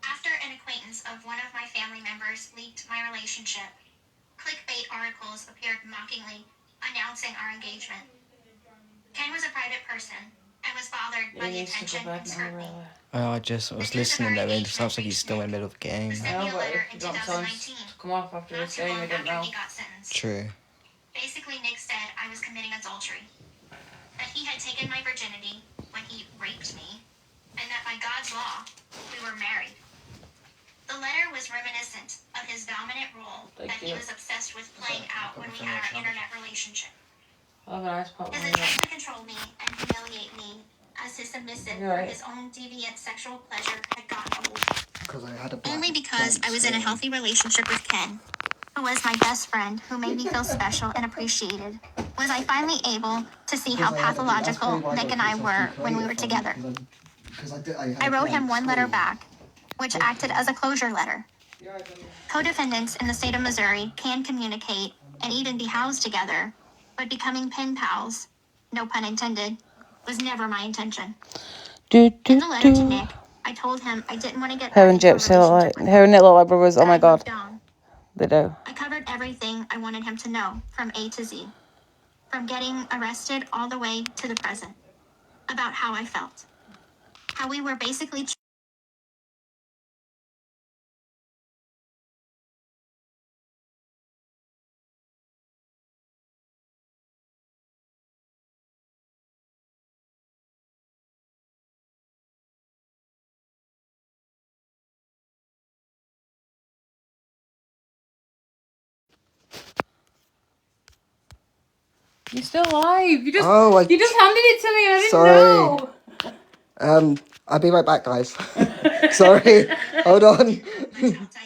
After an acquaintance of one of my family members leaked my relationship, clickbait articles appeared mockingly announcing our engagement. Ken was a private person and was bothered by He the needs to attention go and back now, scrutiny. really. Oh, I was listening though, and it sounds like he's still in the middle of the game. Sent I me know, a but letter if in you got time 2019, to come off after not this too game, long I didn't after know. he got sentenced. True. Basically, Nick said I was committing adultery, that he had taken my virginity when he raped me, and that by God's law, we were married. The letter was reminiscent of his dominant role Thank that he you. was obsessed with playing out when we had our internet relationship. I have a nice pop His on attempt that. to control me and humiliate me as his submissive You're for right. his own deviant sexual pleasure had gotten old. Because I had a Only because I was in a healthy relationship with Ken, who was my best friend, who made me feel special and appreciated, was I finally able to see how pathological Nick and I were when we were together. I wrote him one letter back, which acted as a closure letter. Co-defendants in the state of Missouri can communicate and even be housed together, but becoming pen pals, no pun intended, was never my intention. In the letter to Nick, I told him I didn't want to get Her back and into a Gypsy look like relationship with her him. and Nick look like brothers. Oh That my I god, moved on. they do. I covered everything I wanted him to know from A to Z, from getting arrested all the way to the present, about how I felt, how we were basically You're still alive. You just Oh, you just handed it to me and I didn't Sorry. know. I'll be right back, guys. Sorry. Hold on. my child's